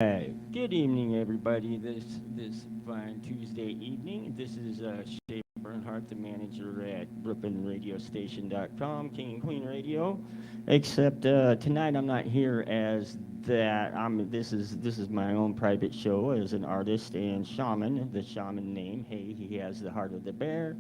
Good evening, everybody. This fine Tuesday evening. This is Shay Bernhardt, the manager at BrooklynRadioStation.com, King and Queen Radio. Except tonight, I'm not here as that. This is my own private show as an artist and shaman. The shaman name. Hey, he has the heart of the bear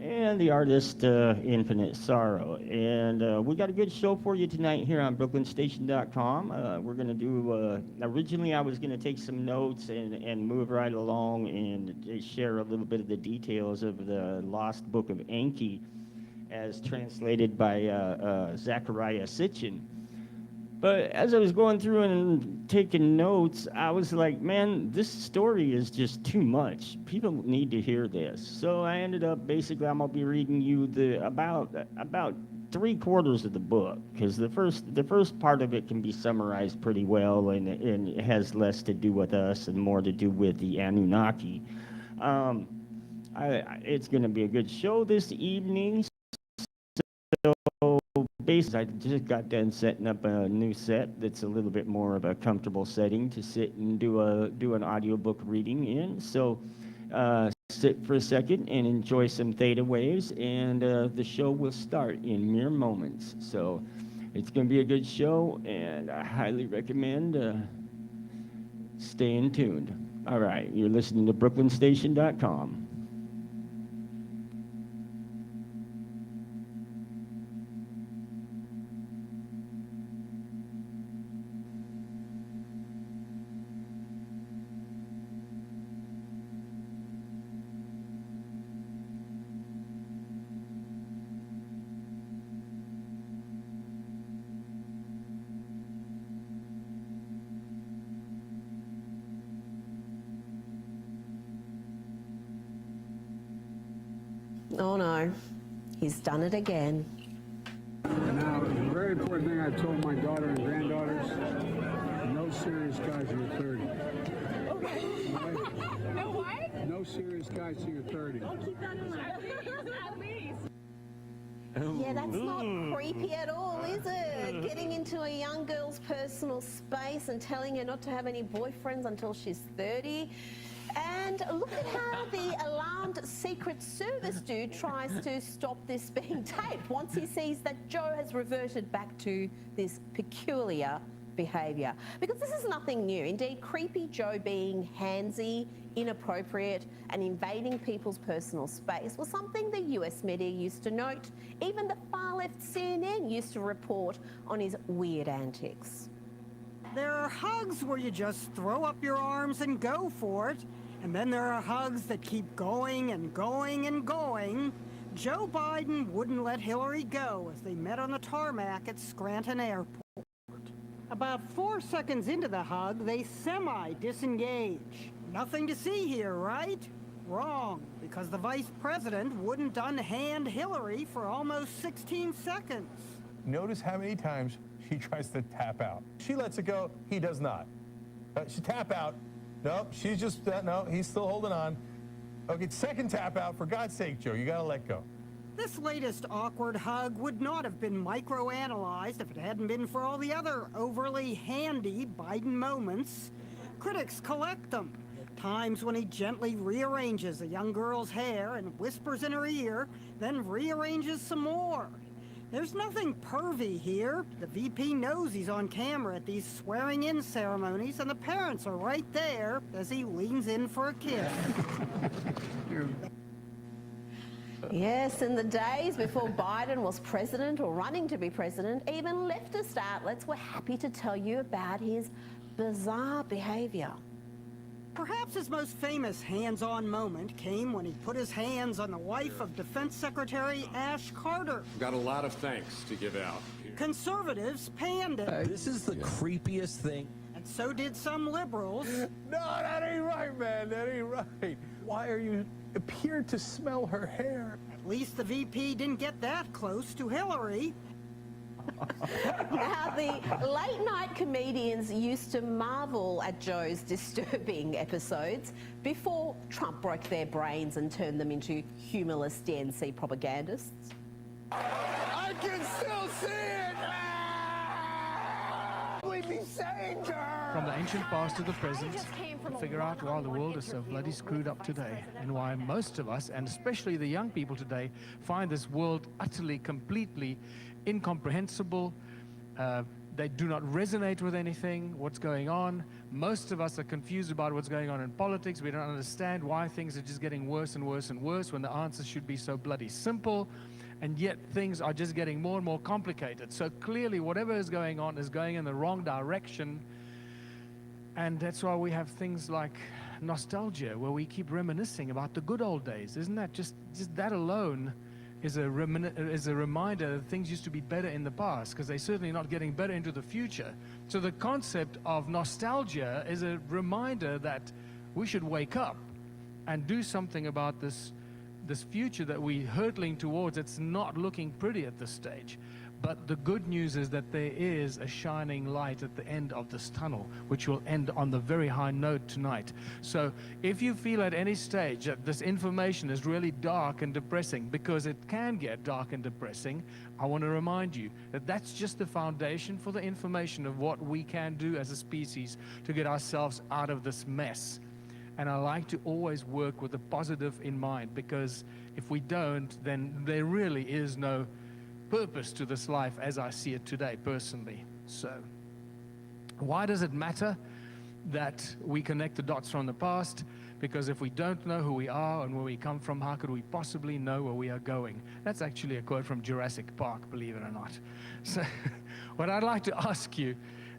and the artist Infinite Sorrow. And we got a good show for you tonight here on BrooklynStation.com. We're going to do, originally I was going to take some notes and move right along and share a little bit of the details of the lost book of Enki as translated by Zachariah Sitchin. But as I was going through and taking notes, I was like, man, this story is just too much. People need to hear this. So I ended up basically, I'm gonna be reading you the about 3/4 of the book because the first part of it can be summarized pretty well, and it has less to do with us and more to do with the Anunnaki. Um, it's going to be a good show this evening. So basically, I just got done setting up a new set that's a little bit more of a comfortable setting to sit and do an audiobook reading in. So sit for a second and enjoy some theta waves, and the show will start in mere moments. So it's going to be a good show, and I highly recommend staying tuned. All right, you're listening to BrooklynStation.com. Oh no, he's done it again. Now, the very important thing I told my daughter and granddaughters, no serious guys till you're 30. No what? No serious guys till you're 30. I'll keep that in mind. At least. Yeah, that's not creepy at all, is it? Getting into a young girl's personal space and telling her not to have any boyfriends until she's 30. And look at how the alarmed Secret Service dude tries to stop this being taped once he sees that Joe has reverted back to this peculiar behaviour. Because this is nothing new. Indeed, creepy Joe being handsy, inappropriate and invading people's personal space was something the US media used to note. Even the far-left CNN used to report on his weird antics. There are hugs where you just throw up your arms and go for it. And then there are hugs that keep going and going and going. Joe Biden wouldn't let Hillary go as they met on the tarmac at Scranton Airport. About 4 seconds into the hug, they semi-disengage. Nothing to see here, right? Wrong, because the vice president wouldn't unhand Hillary for almost 16 seconds. Notice how many times she tries to tap out. She lets it go, he does not. She tap out. Nope, she's just, no, he's still holding on. Okay, second tap out. For God's sake, Joe, you gotta let go. This latest awkward hug would not have been microanalyzed if it hadn't been for all the other overly handy Biden moments. Critics collect them. Times when he gently rearranges a young girl's hair and whispers in her ear, then rearranges some more. There's nothing pervy here. The VP knows he's on camera at these swearing-in ceremonies, and the parents are right there as he leans in for a kiss. Yes, in the days before Biden was president or running to be president, even leftist outlets were happy to tell you about his bizarre behaviour. Perhaps his most famous hands-on moment came when he put his hands on the wife of Defense Secretary Ash Carter. Got a lot of thanks to give out. Conservatives panned it. This is the creepiest thing. And so did some liberals. No, that ain't right, man. That ain't right. Why are you appeared to smell her hair? At least the VP didn't get that close to Hillary. Now, the late-night comedians used to marvel at Joe's disturbing episodes before Trump broke their brains and turned them into humorless DNC propagandists. I can still see it! from the ancient past to the present, to figure out why the world is so bloody screwed up today, and why most of us, and especially the young people today, find this world utterly, completely incomprehensible. They do not resonate with anything, what's going on. Most of us are confused about what's going on in politics. We don't understand why things are just getting worse and worse and worse when the answers should be so bloody simple. And yet things are just getting more and more complicated. So clearly whatever is going on is going in the wrong direction. And that's why we have things like nostalgia, where we keep reminiscing about the good old days. Isn't that just that alone is a reminder that things used to be better in the past, because they're certainly not getting better into the future. So the concept of nostalgia is a reminder that we should wake up and do something about this future that we're hurtling towards. It's not looking pretty at this stage. But the good news is that there is a shining light at the end of this tunnel, which will end on the very high note tonight. So if you feel at any stage that this information is really dark and depressing, because it can get dark and depressing, I want to remind you that that's just the foundation for the information of what we can do as a species to get ourselves out of this mess. And I like to always work with the positive in mind, because if we don't, then there really is no purpose to this life as I see it today, personally. So why does it matter that we connect the dots from the past? Because if we don't know who we are and where we come from, how could we possibly know where we are going? That's actually a quote from Jurassic Park, believe it or not. So what I'd like to ask you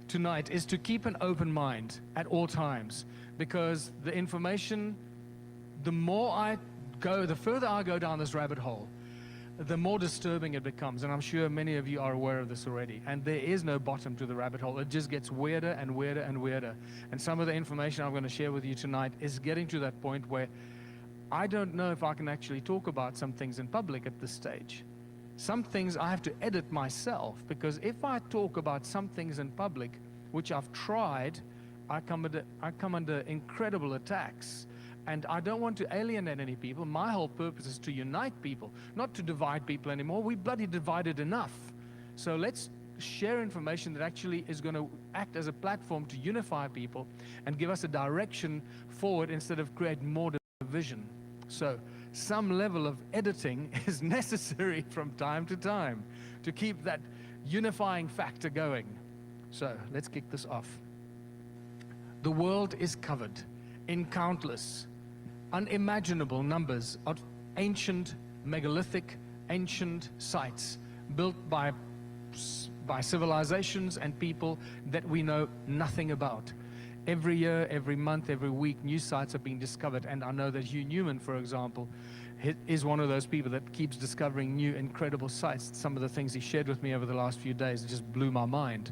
tonight is to keep an open mind at all times, because the information, the further I go down this rabbit hole, the more disturbing it becomes. And I'm sure many of you are aware of this already. And there is no bottom to the rabbit hole. It just gets weirder and weirder and weirder. And some of the information I'm going to share with you tonight is getting to that point where I don't know if I can actually talk about some things in public at this stage. Some things I have to edit myself, because if I talk about some things in public, which I've tried, I come under incredible attacks. And I don't want to alienate any people. My whole purpose is to unite people, not to divide people anymore. We bloody divided enough. So let's share information that actually is going to act as a platform to unify people and give us a direction forward instead of create more division. So some level of editing is necessary from time to time to keep that unifying factor going. So let's kick this off. The world is covered in countless, unimaginable numbers of ancient, megalithic, ancient sites built by civilizations and people that we know nothing about. Every year, every month, every week, new sites are being discovered. And I know that Hugh Newman, for example, is one of those people that keeps discovering new, incredible sites. Some of the things he shared with me over the last few days just blew my mind.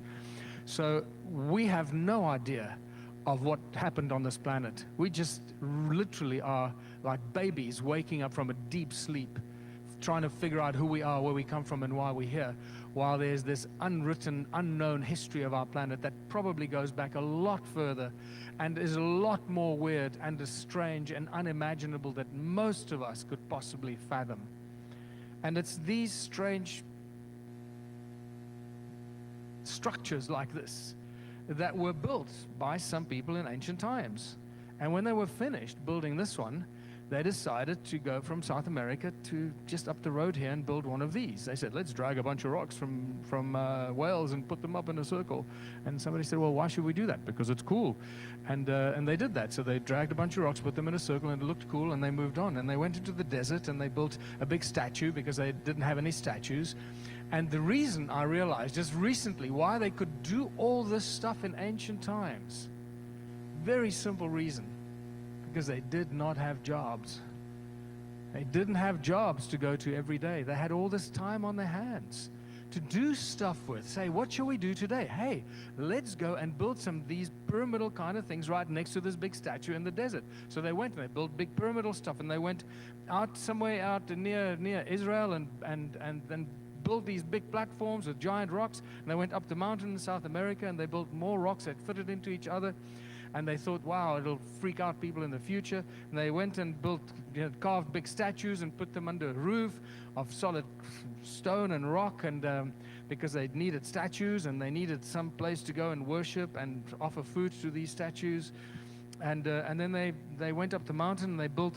So we have no idea of what happened on this planet. We just literally are like babies waking up from a deep sleep, trying to figure out who we are, where we come from, and why we're here, while there's this unwritten, unknown history of our planet that probably goes back a lot further and is a lot more weird and strange and unimaginable that most of us could possibly fathom. And it's these strange structures like this that were built by some people in ancient times. And when they were finished building this one, they decided to go from South America to just up the road here and build one of these. They said, let's drag a bunch of rocks from Wales and put them up in a circle. And somebody said, well, why should we do that? Because it's cool. And they did that. So they dragged a bunch of rocks, put them in a circle, and it looked cool, and they moved on. And they went into the desert, and they built a big statue because they didn't have any statues. And the reason I realized just recently why they could do all this stuff in ancient times, very simple reason, because they did not have jobs. They didn't have jobs to go to every day. They had all this time on their hands to do stuff with. Say, what shall we do today? Hey, let's go and build some of these pyramidal kind of things right next to this big statue in the desert. So they went and they built big pyramidal stuff, and they went out somewhere out near Israel and then built these big platforms with giant rocks, and they went up the mountain in South America, and they built more rocks that fitted into each other, and they thought, wow, it'll freak out people in the future. And they went and built, carved big statues and put them under a roof of solid stone and rock, and because they needed statues and they needed some place to go and worship and offer food to these statues. And then they went up the mountain and they built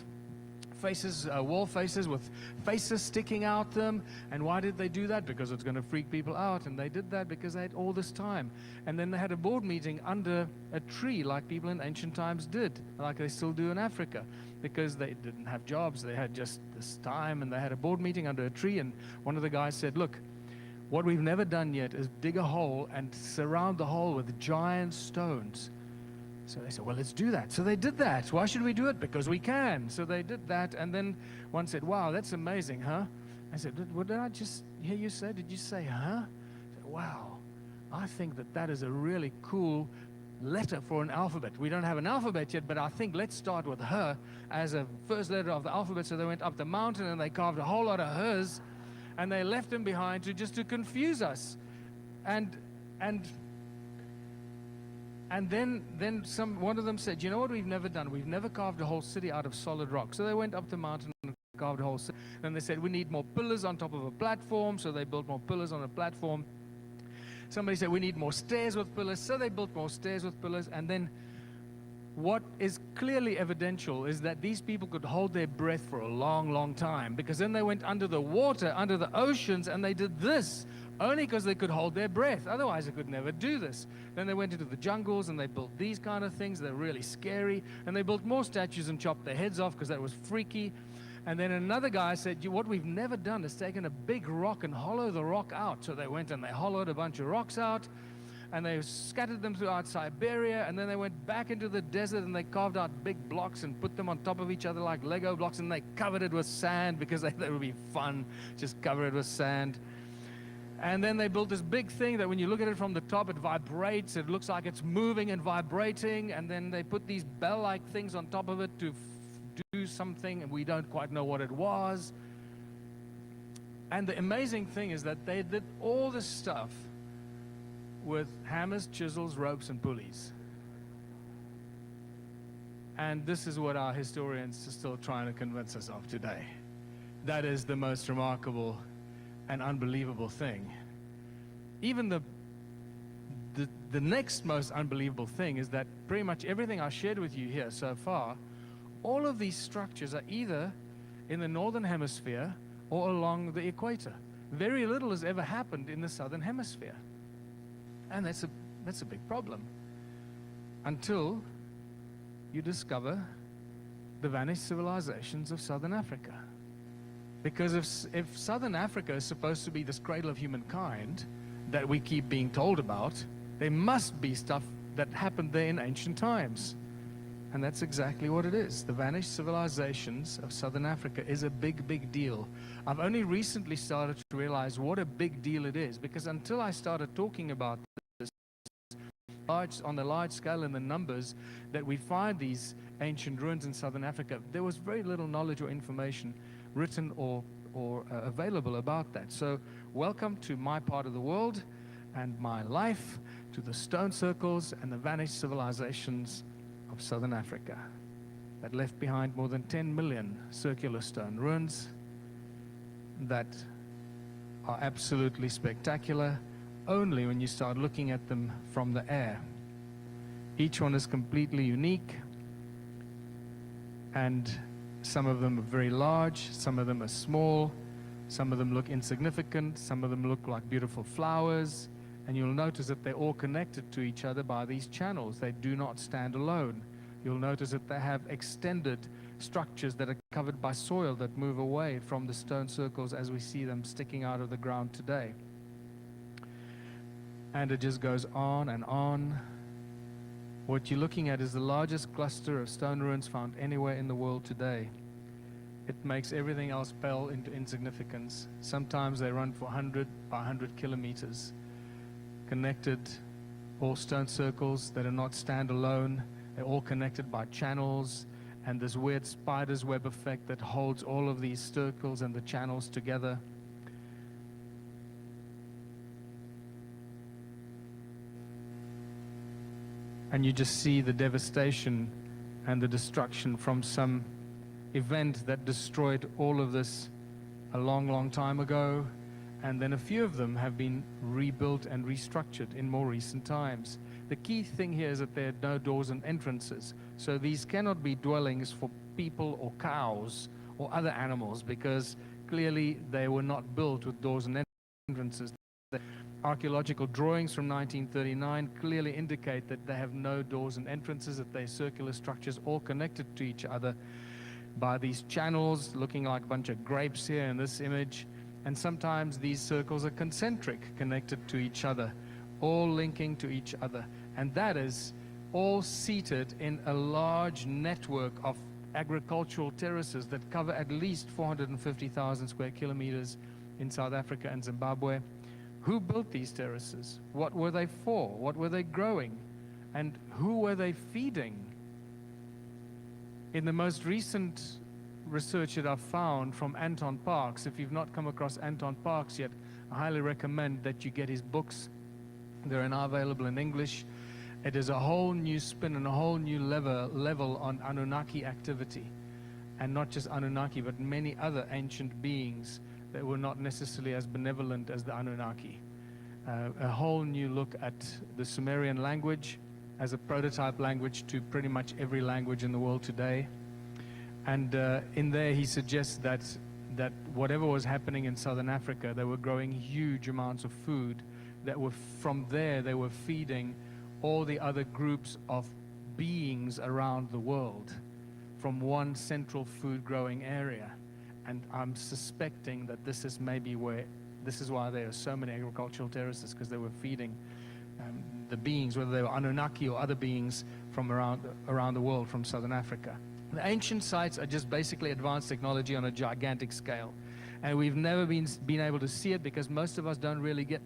faces, wall faces with faces sticking out them. And why did they do that? Because it's going to freak people out. And they did that because they had all this time. And then they had a board meeting under a tree like people in ancient times did, like they still do in Africa, because they didn't have jobs. They had just this time, and they had a board meeting under a tree. And one of the guys said, look, what we've never done yet is dig a hole and surround the hole with giant stones. So they said, well, let's do that. So they did that. Why should we do it? Because we can. So they did that. And then one said, wow, that's amazing, huh? I said, what did I just hear you say? Did you say, huh? I said, wow, I think that is a really cool letter for an alphabet. We don't have an alphabet yet, but I think let's start with her as a first letter of the alphabet. So they went up the mountain and they carved a whole lot of hers, and they left them behind to confuse us. And then one of them said, you know what we've never done? We've never carved a whole city out of solid rock. So they went up the mountain and carved a whole city. And they said, we need more pillars on top of a platform. So they built more pillars on a platform. Somebody said, we need more stairs with pillars. So they built more stairs with pillars. And then what is clearly evidential is that these people could hold their breath for a long, long time, because then they went under the water, under the oceans, and they did this only because they could hold their breath. Otherwise, they could never do this. Then they went into the jungles and they built these kind of things. They're really scary. And they built more statues and chopped their heads off because that was freaky. And then another guy said, what we've never done is taken a big rock and hollow the rock out. So they went and they hollowed a bunch of rocks out, and they scattered them throughout Siberia, and then they went back into the desert and they carved out big blocks and put them on top of each other like Lego blocks, and they covered it with sand because they thought it would be fun, just cover it with sand. And then they built this big thing that when you look at it from the top, it vibrates. It looks like it's moving and vibrating. And then they put these bell-like things on top of it to do something, and we don't quite know what it was. And the amazing thing is that they did all this stuff with hammers, chisels, ropes, and pulleys. And this is what our historians are still trying to convince us of today. That is the most remarkable and unbelievable thing. Even the next most unbelievable thing is that pretty much everything I shared with you here so far, all of these structures are either in the northern hemisphere or along the equator. Very little has ever happened in the southern hemisphere. And that's a big problem, until you discover the vanished civilizations of southern Africa. Because if southern Africa is supposed to be this cradle of humankind that we keep being told about, there must be stuff that happened there in ancient times. And that's exactly what it is. The vanished civilizations of southern Africa is a big, big deal. I've only recently started to realize what a big deal it is, because until I started talking about this on the large scale and the numbers that we find these ancient ruins in southern Africa, there was very little knowledge or information written or available about that. So welcome to my part of the world and my life, to the stone circles and the vanished civilizations of southern Africa that left behind more than 10 million circular stone ruins that are absolutely spectacular only when you start looking at them from the air. Each one is completely unique, and some of them are very large, some of them are small, some of them look insignificant, some of them look like beautiful flowers, and you'll notice that they're all connected to each other by these channels. They do not stand alone. You'll notice that they have extended structures that are covered by soil that move away from the stone circles as we see them sticking out of the ground today. And it just goes on and on. What you're looking at is the largest cluster of stone ruins found anywhere in the world today. It makes everything else pale into insignificance. Sometimes they run for 100 by 100 kilometers, connected, all stone circles that are not standalone. They're all connected by channels and this weird spider's web effect that holds all of these circles and the channels together. And you just see the devastation and the destruction from some event that destroyed all of this a long, long time ago. and then a few of them have been rebuilt and restructured in more recent times. The key thing here is that there are no doors and entrances, so these cannot be dwellings for people or cows or other animals, because clearly they were not built with doors and entrances. The archaeological drawings from 1939 clearly indicate that they have no doors and entrances, that they're circular structures all connected to each other by these channels looking like a bunch of grapes here in this image. And sometimes these circles are concentric, connected to each other, all linking to each other. And that is all seated in a large network of agricultural terraces that cover at least 450,000 square kilometers in South Africa and Zimbabwe. Who built these terraces? What were they for? What were they growing? And who were they feeding? In the most recent research that I've found from Anton Parks, if you've not come across Anton Parks yet, I highly recommend that you get his books. They're now available in English. It is a whole new spin and a whole new level on Anunnaki activity. And not just Anunnaki, but many other ancient beings that were not necessarily as benevolent as the Anunnaki. A whole new look at the Sumerian language as a prototype language to pretty much every language in the world today. And in there he suggests that whatever was happening in Southern Africa, they were growing huge amounts of food that were from there, they were feeding all the other groups of beings around the world from one central food growing area. And I'm suspecting that this is maybe this is why there are so many agricultural terraces, because they were feeding the beings, whether they were Anunnaki or other beings from around the world, from Southern Africa. The ancient sites are just basically advanced technology on a gigantic scale. And we've never been able to see it because most of us don't really get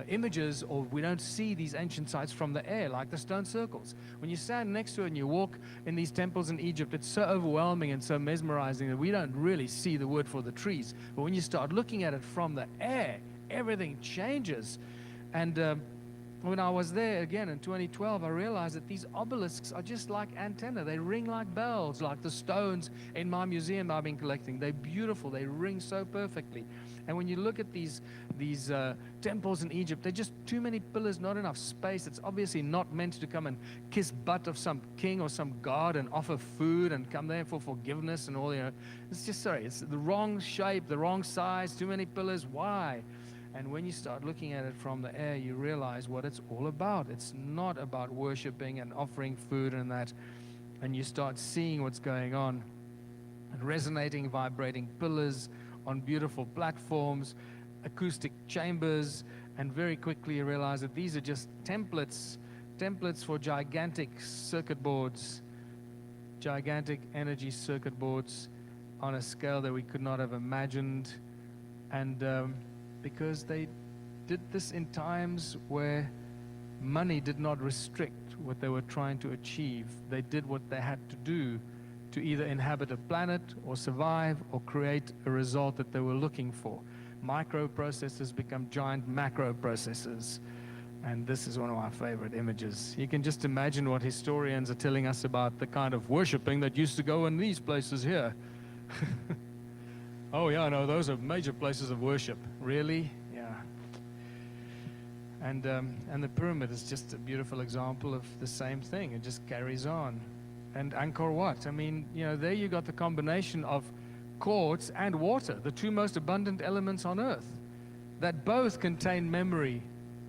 images, or we don't see these ancient sites from the air, like the stone circles. When you stand next to it and you walk in these temples in Egypt, it's so overwhelming and so mesmerizing that we don't really see the wood for the trees. But when you start looking at it from the air, everything changes. And when I was there again in 2012, I realized that these obelisks are just like antennae. They ring like bells, like the stones in my museum I've been collecting. They're beautiful. They ring so perfectly. And when you look at these temples in Egypt, they're just too many pillars, not enough space. It's obviously not meant to come and kiss butt of some king or some god and offer food and come there for forgiveness and all. It's just, it's the wrong shape, the wrong size, too many pillars. Why? And when you start looking at it from the air, you realize what it's all about. It's not about worshiping and offering food and that. And you start seeing what's going on. And resonating, vibrating pillars on beautiful platforms, acoustic chambers, and very quickly you realize that these are just templates for gigantic circuit boards, gigantic energy circuit boards on a scale that we could not have imagined. And because they did this in times where money did not restrict what they were trying to achieve. They did what they had to do to either inhabit a planet or survive or create a result that they were looking for. Microprocessors become giant macroprocessors. And this is one of my favorite images. You can just imagine what historians are telling us about the kind of worshiping that used to go in these places here. Oh yeah, no, those are major places of worship. Really? Yeah. And the pyramid is just a beautiful example of the same thing. It just carries on. And Angkor Wat, I mean, there you got the combination of quartz and water, the two most abundant elements on Earth, that both contain memory,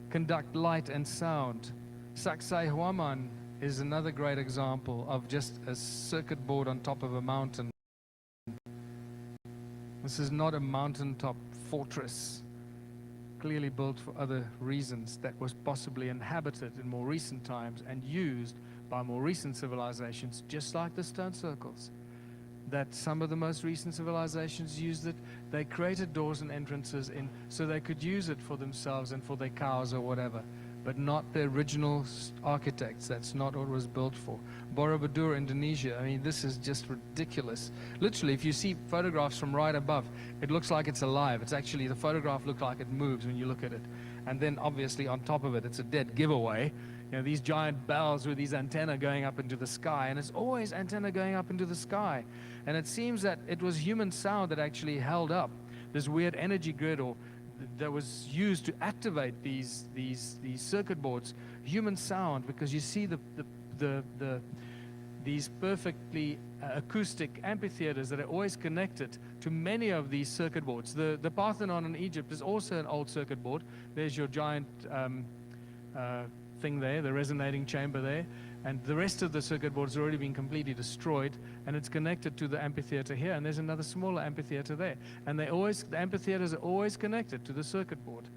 conduct light and sound. Saksai Huaman is another great example of just a circuit board on top of a mountain. This is not a mountaintop fortress, clearly built for other reasons, that was possibly inhabited in more recent times and used by more recent civilizations, just like the stone circles. That some of the most recent civilizations used it. They created doors and entrances in so they could use it for themselves and for their cows or whatever, but not the original architects. That's not what it was built for. Borobudur, Indonesia, I mean, this is just ridiculous. Literally, if you see photographs from right above, it looks like it's alive. It's actually, the photograph looks like it moves when you look at it. And then obviously on top of it, it's a dead giveaway. These giant bells with these antennae going up into the sky, and it's always antenna going up into the sky. And it seems that it was human sound that actually held up this weird energy grid or that was used to activate these circuit boards. Human sound, because you see these perfectly acoustic amphitheaters that are always connected to many of these circuit boards. The Parthenon in Egypt is also an old circuit board. There's your giant thing there, the resonating chamber there, and the rest of the circuit board has already been completely destroyed, and it's connected to the amphitheater here, and there's another smaller amphitheater there, and the amphitheaters are always connected to the circuit board.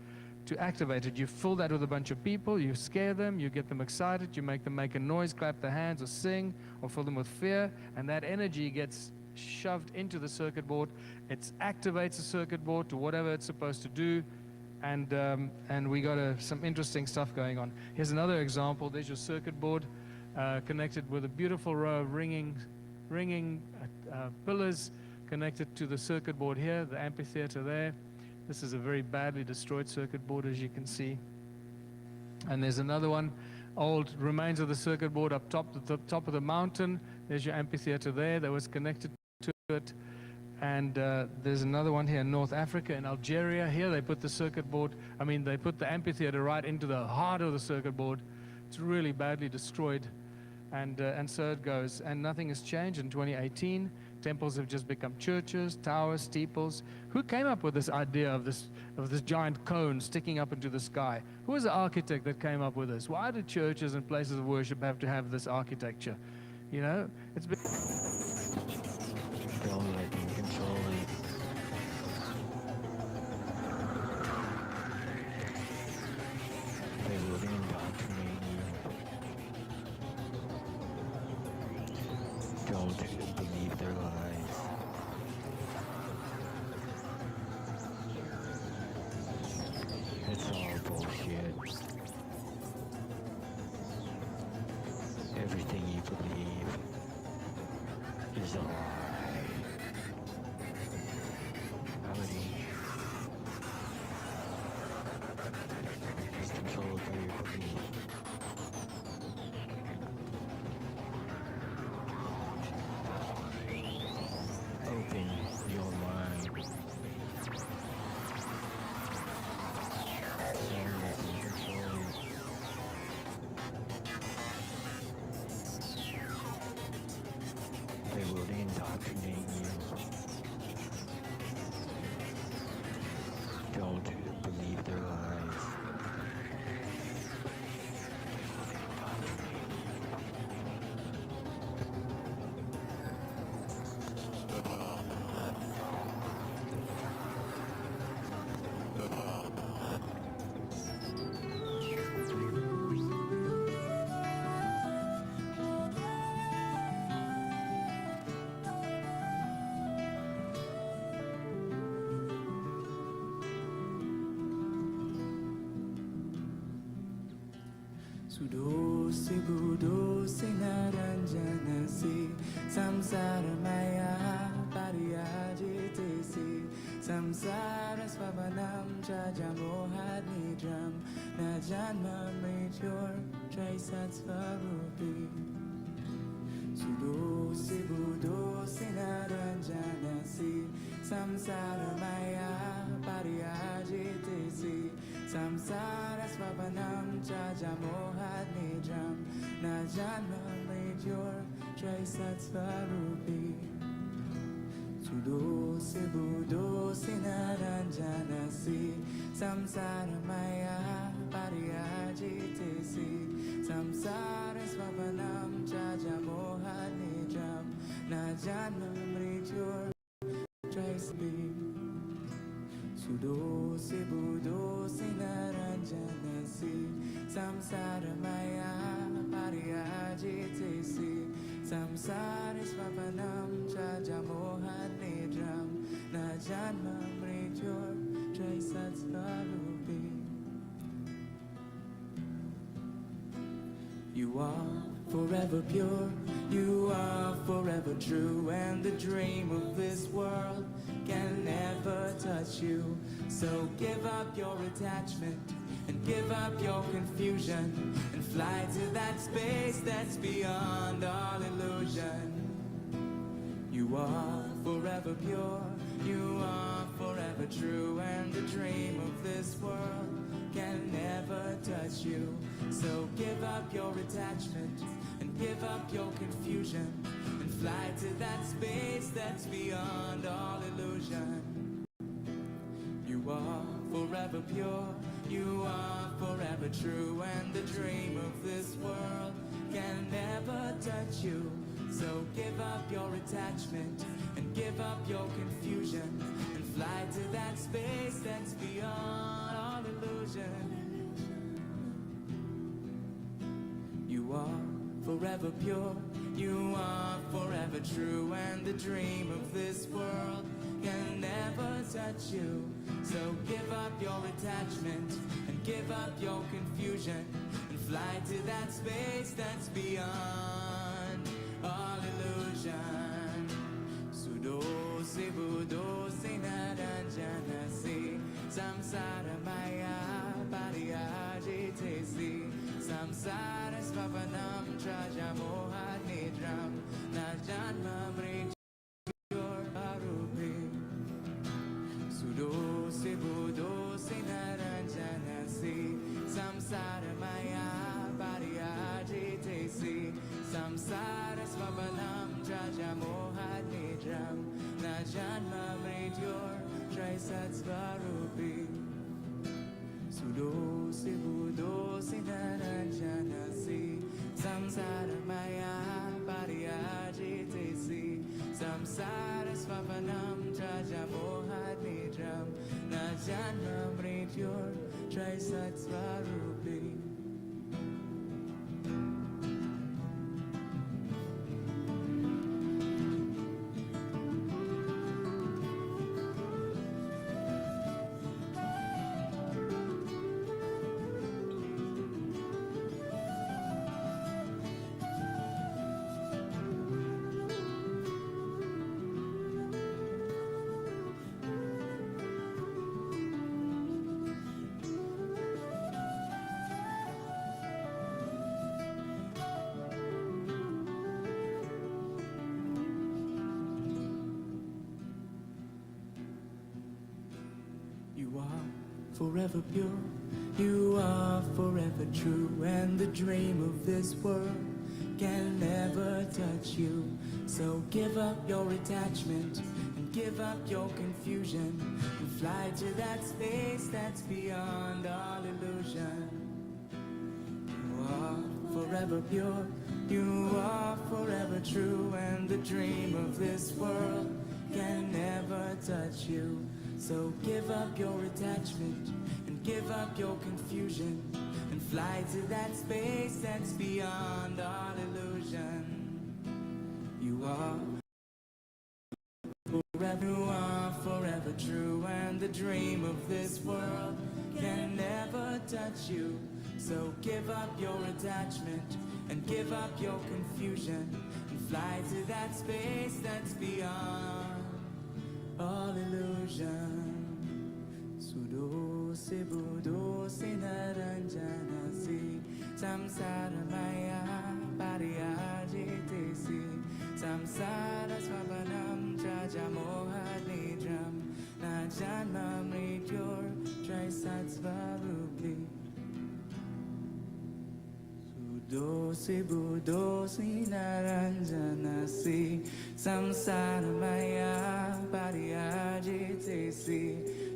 To activate it, you fill that with a bunch of people, you scare them, you get them excited, you make them make a noise, clap their hands, or sing, or fill them with fear, and that energy gets shoved into the circuit board. It activates the circuit board to whatever it's supposed to do, and we got some interesting stuff going on. Here's another example. There's your circuit board connected with a beautiful row of ringing pillars connected to the circuit board here, the amphitheater there. This is a very badly destroyed circuit board, as you can see. And there's another one, old remains of the circuit board up top, the top of the mountain. There's your amphitheater there that was connected to it. And there's another one here in North Africa, in Algeria. Here they put the circuit board, they put the amphitheater right into the heart of the circuit board. It's really badly destroyed. And so it goes. And nothing has changed in 2018. Temples have just become churches, towers, steeples. Who came up with this idea of this giant cone sticking up into the sky? Who was the architect that came up with this? Why do churches and places of worship have to have this architecture? You know, it's been... Don't believe their lies. It's all bullshit. Everything you believe is a lie. It's control over your belief. Open your mind. Don't let them control you. They will indoctrinate you. Don't believe their lies. Sudosi budosi naranjanasi samsara maya pariyajitesi samsara swavanam chajamohad nidram najanma mrityur traisat swarupi Sudosi budosi naranjanasi samsara maya pariyajitesi samsara swapanam chajamohad nidram najanma mrityur traisat swarupi Sudosi budosi naranjanasi samsara maya pariyajitesi samsara swapanam chajamohad nidram najanma mrityur traisat Sudosi budosi naranjanasi samsara maya pariyajitesi samsara swapanam chajamohad nidram najanma mrityur traisat swarupi You are forever pure, you are forever true, and the dream of this world can never touch you. So give up your attachment and give up your confusion and fly to that space that's beyond all illusion. You You are forever pure, you are forever true, and the dream of this world can never touch you. So give up your attachment and give up your confusion and fly to that space that's beyond all illusion. You are forever pure, you are forever true, and the dream of this world can never touch you. So give up your attachment and give up your confusion and fly to that space that's beyond all illusion. You are forever pure, you are forever true, and the dream of this world can never touch you. So give up your attachment and give up your confusion and fly to that space that's beyond all illusion. Sudo se budo se naranjana se samsara maya pariya jete se samsara svapanam trajamoha nidram najanma mrityur arupi. Sudo se budo se naranjana se samsara maya pariya jete se samsara svapanam trajamoha nidram najanma mrityur trisatsvarupi. Sudo se budo se naranjana se samsara maya pariya jete se samsara svapanam trajamoha nidram najanma mrityur trisatsvarupi. You are forever pure, you are forever true, and the dream of this world can never touch you. So give up your attachment and give up your confusion and fly to that space that's beyond all illusion. You are forever pure, you are forever true, and the dream of this world can never touch you. So give up your attachment and give up your confusion and fly to that space that's beyond all illusion. You are forever true, and the dream of this world can never touch you. So give up your attachment and give up your confusion and fly to that space that's beyond all illusion. Sudo se budo se naranjana se samsara maya pariya jete se samsara svapanam trajamoha nidram najanma mrityur trisatsvarupi. Sudo se budo se naranjana se samsara maya pariya jete se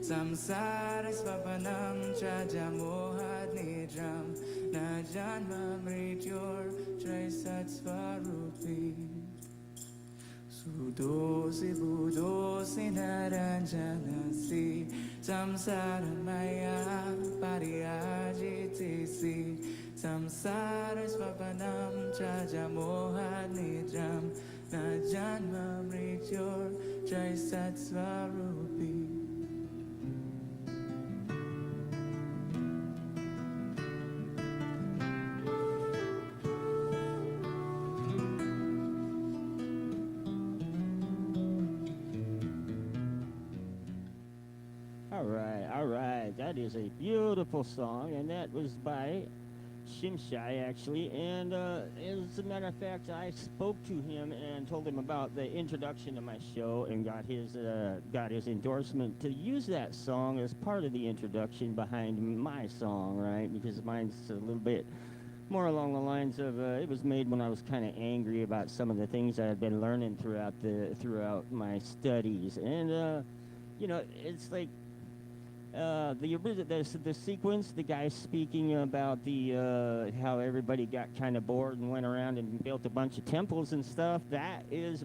samsara svapanam trajamoha nidram najanma mrityur trisatsvarupi. Sudo se budo se naranjana se samsara maya pariya jete se samsara svapanam trajamoha nidram najanma mrityur trisatsvarupi. All right. That is a beautiful song, and that was by Shimshai, actually, and as a matter of fact, I spoke to him and told him about the introduction to my show and got his endorsement to use that song as part of the introduction behind my song, right? Because mine's a little bit more along the lines of it was made when I was kind of angry about some of the things I had been learning throughout my studies, and it's like. The sequence, the guy speaking about the how everybody got kind of bored and went around and built a bunch of temples and stuff. That is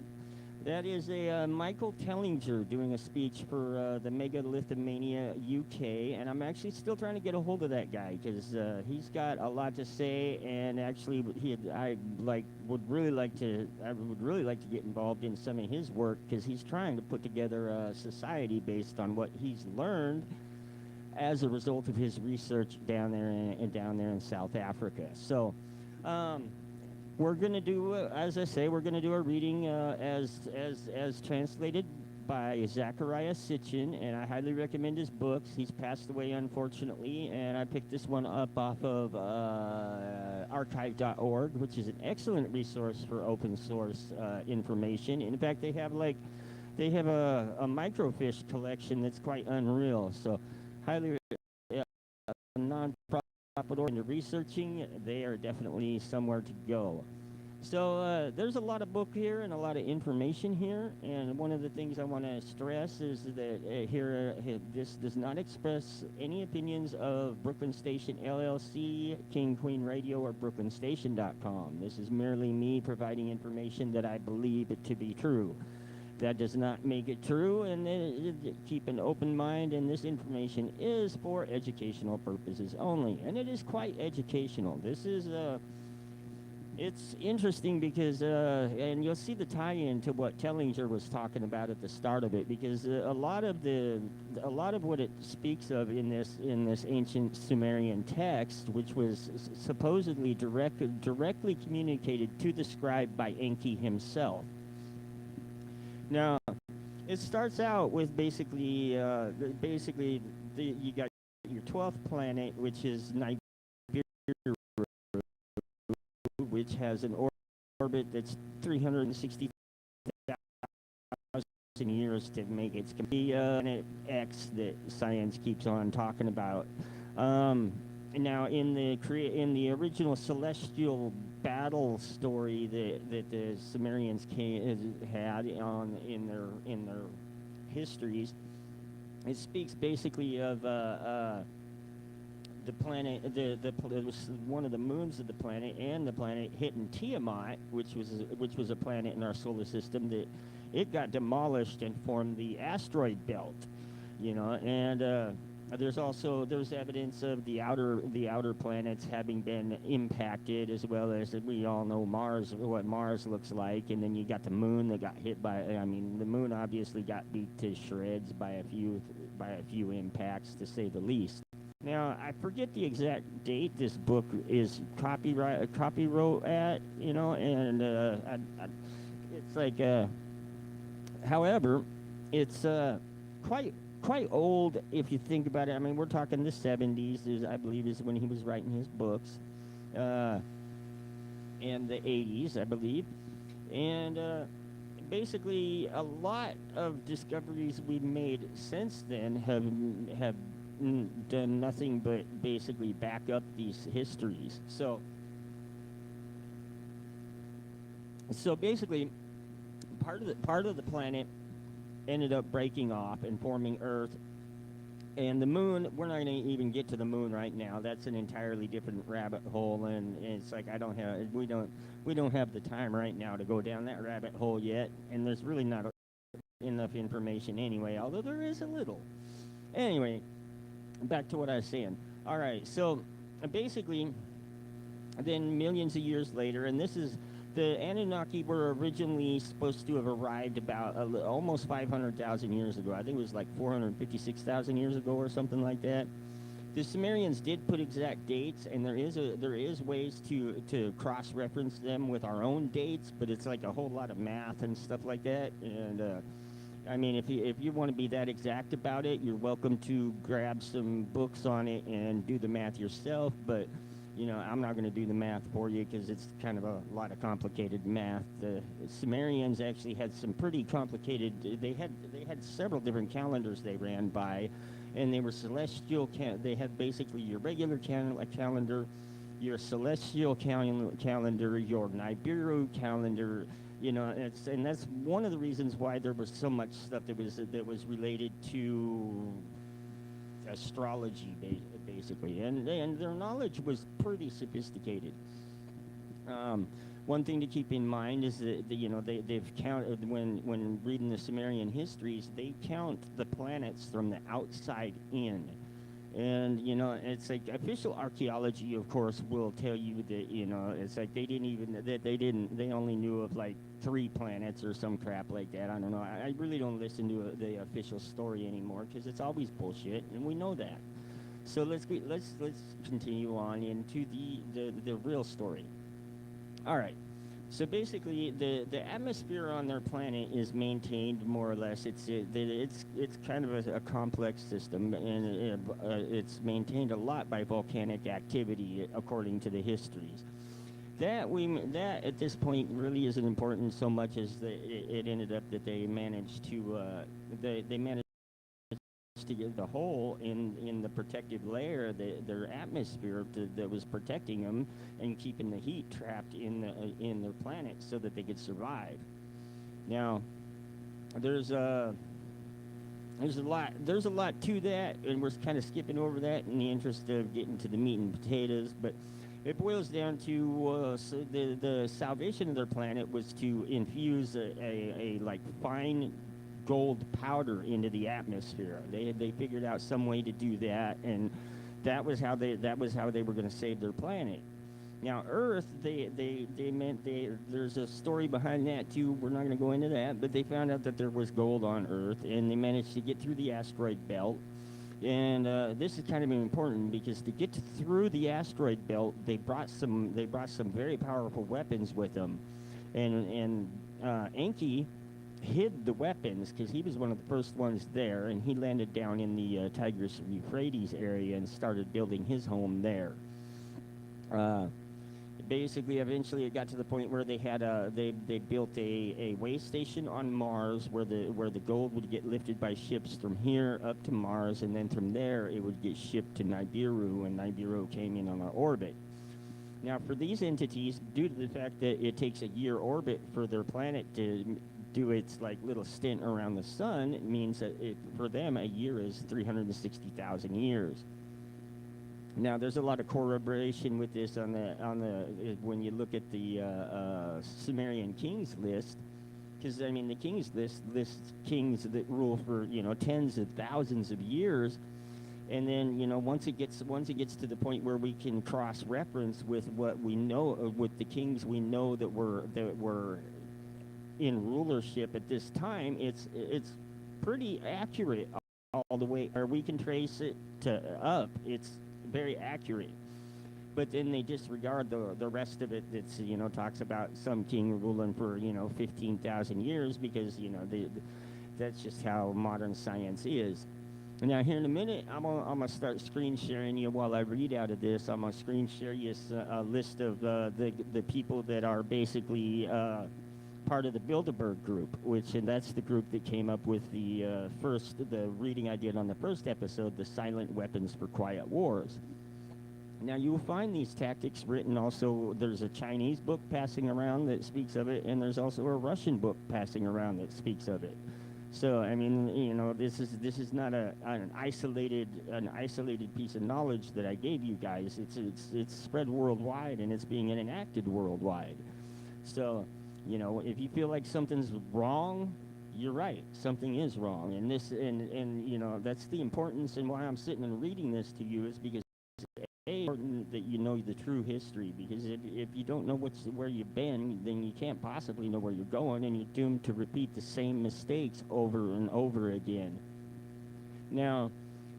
a Michael Tellinger doing a speech for the Megalithomania UK, and I'm actually still trying to get a hold of that guy because he's got a lot to say, and actually I would really like to get involved in some of his work because he's trying to put together a society based on what he's learned as a result of his research down there in South Africa. So we're going to do, as I say, we're going to do a reading as translated by Zachariah Sitchin, and I highly recommend his books. He's passed away, unfortunately, and I picked this one up off of archive.org, which is an excellent resource for open source information. In fact, they have a microfiche collection that's quite unreal. So highly non-profit into researching, they are definitely somewhere to go. So there's a lot of book here and a lot of information here, and one of the things I want to stress is that this does not express any opinions of Brooklyn Station LLC, King Queen Radio, or BrooklynStation.com. This is merely me providing information that I believe it to be true. That does not make it true, and keep an open mind, and this information is for educational purposes only, and it is quite educational. This is it's interesting because and you'll see the tie-in to what Tellinger was talking about at the start of it, because a lot of what it speaks of in this ancient Sumerian text, which was supposedly directly communicated to the scribe by Enki himself. Now, it starts out with basically you got your 12th planet, which is Nibiru, which has an orbit that's 360,000 years to make its planet X that science keeps on talking about. Now, in the original celestial battle story that the Sumerians had in their histories, it speaks basically of the planet, one of the moons of the planet, and the planet hitting Tiamat, which was a planet in our solar system, that it got demolished and formed the asteroid belt, and there's evidence of the outer planets having been impacted, as well as we all know what Mars looks like, and then you got the moon that got hit by. I mean, the moon obviously got beat to shreds by a few impacts, to say the least. Now, I forget the exact date this book is copyright at, and it's like, however, it's quite old if you think about it. I mean, we're talking the 70s, I believe, is when he was writing his books, and the 80s, I believe, and basically a lot of discoveries we've made since then have done nothing but basically back up these histories. So basically, part of the planet ended up breaking off and forming Earth, and the moon. We're not going to even get to the moon right now. That's an entirely different rabbit hole, and it's like we don't have the time right now to go down that rabbit hole yet, and there's really not enough information anyway, although there is a little. Anyway, back to what I was saying. All right, so basically, then millions of years later, and this is. The Anunnaki were originally supposed to have arrived about almost 500,000 years ago. I think it was like 456,000 years ago or something like that. The Sumerians did put exact dates, and there is ways to cross-reference them with our own dates, but it's like a whole lot of math and stuff like that. And I mean, if you want to be that exact about it, you're welcome to grab some books on it and do the math yourself. But I'm not going to do the math for you because it's kind of a lot of complicated math. The Sumerians actually had some pretty complicated. They had several different calendars they ran by, and they were celestial. They had basically your regular calendar, your celestial calendar, your Nibiru calendar. And that's one of the reasons why there was so much stuff that was related to astrology, basically, and their knowledge was pretty sophisticated. One thing to keep in mind is that they've counted when reading the Sumerian histories, they count the planets from the outside in. And it's like official archaeology, of course, will tell you that it's like they only knew of like 3 planets or some crap like that. I don't know. I really don't listen to the official story anymore because it's always bullshit, and we know that. So let's continue on into the real story. All right. So basically, the atmosphere on their planet is maintained more or less. It's kind of a complex system, and it's maintained a lot by volcanic activity, according to the histories. That at this point really isn't important so much as it ended up that they managed to get the hole in the protective layer, their atmosphere that was protecting them and keeping the heat trapped in their planet so that they could survive. Now, there's a lot to that, and we're kind of skipping over that in the interest of getting to the meat and potatoes, but it boils down to so the salvation of their planet was to infuse a like fine gold powder into the atmosphere. They figured out some way to do that, and that was how they were going to save their planet. Now Earth, there's a story behind that too. We're not going to go into that, but they found out that there was gold on Earth, and they managed to get through the asteroid belt. And this is kind of important because to get through the asteroid belt, they brought some very powerful weapons with them, and Enki hid the weapons because he was one of the first ones there, and he landed down in the Tigris-Euphrates area and started building his home there. Basically, eventually, it got to the point where they had they built a way station on Mars where the gold would get lifted by ships from here up to Mars, and then from there it would get shipped to Nibiru, and Nibiru came in on our orbit. Now, for these entities, due to the fact that it takes a year orbit for their planet to do its like little stint around the sun, it means that for them a year is 360,000 years. Now, there's a lot of corroboration with this on the when you look at the Sumerian kings list, because I mean the kings list lists kings that rule for tens of thousands of years, and then once it gets to the point where we can cross reference with what we know with the kings we know that were in rulership at this time, it's pretty accurate all the way, or we can trace it up. It's very accurate, but then they disregard the rest of it. That's talks about some king ruling for 15,000 years because that's just how modern science is. Now here in a minute, I'm gonna start screen sharing you while I read out of this. I'm gonna screen share you a list of the people that are basically part of the Bilderberg group, and that's the group that came up with the reading I did on the first episode, the silent weapons for quiet wars. Now you'll find these tactics written also. There's a Chinese book passing around that speaks of it, and there's also a Russian book passing around that speaks of it. So I mean, this is not an isolated piece of knowledge that I gave you guys. It's spread worldwide, and it's being enacted worldwide. So if you feel like something's wrong, you're right. Something is wrong, and that's the importance and why I'm sitting and reading this to you is because it's important that you know the true history. Because if you don't know where you've been, then you can't possibly know where you're going, and you're doomed to repeat the same mistakes over and over again. Now,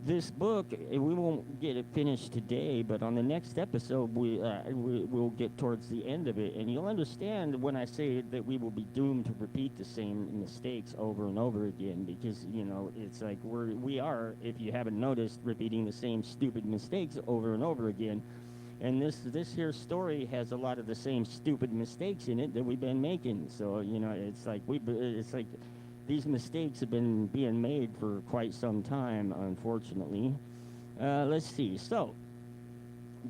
this book, we won't get it finished today, but on the next episode, we'll get towards the end of it, and you'll understand when I say that we will be doomed to repeat the same mistakes over and over again, because, it's like we are, if you haven't noticed, repeating the same stupid mistakes over and over again. And this here story has a lot of the same stupid mistakes in it that we've been making. So it's like these mistakes have been being made for quite some time, unfortunately. Let's see. So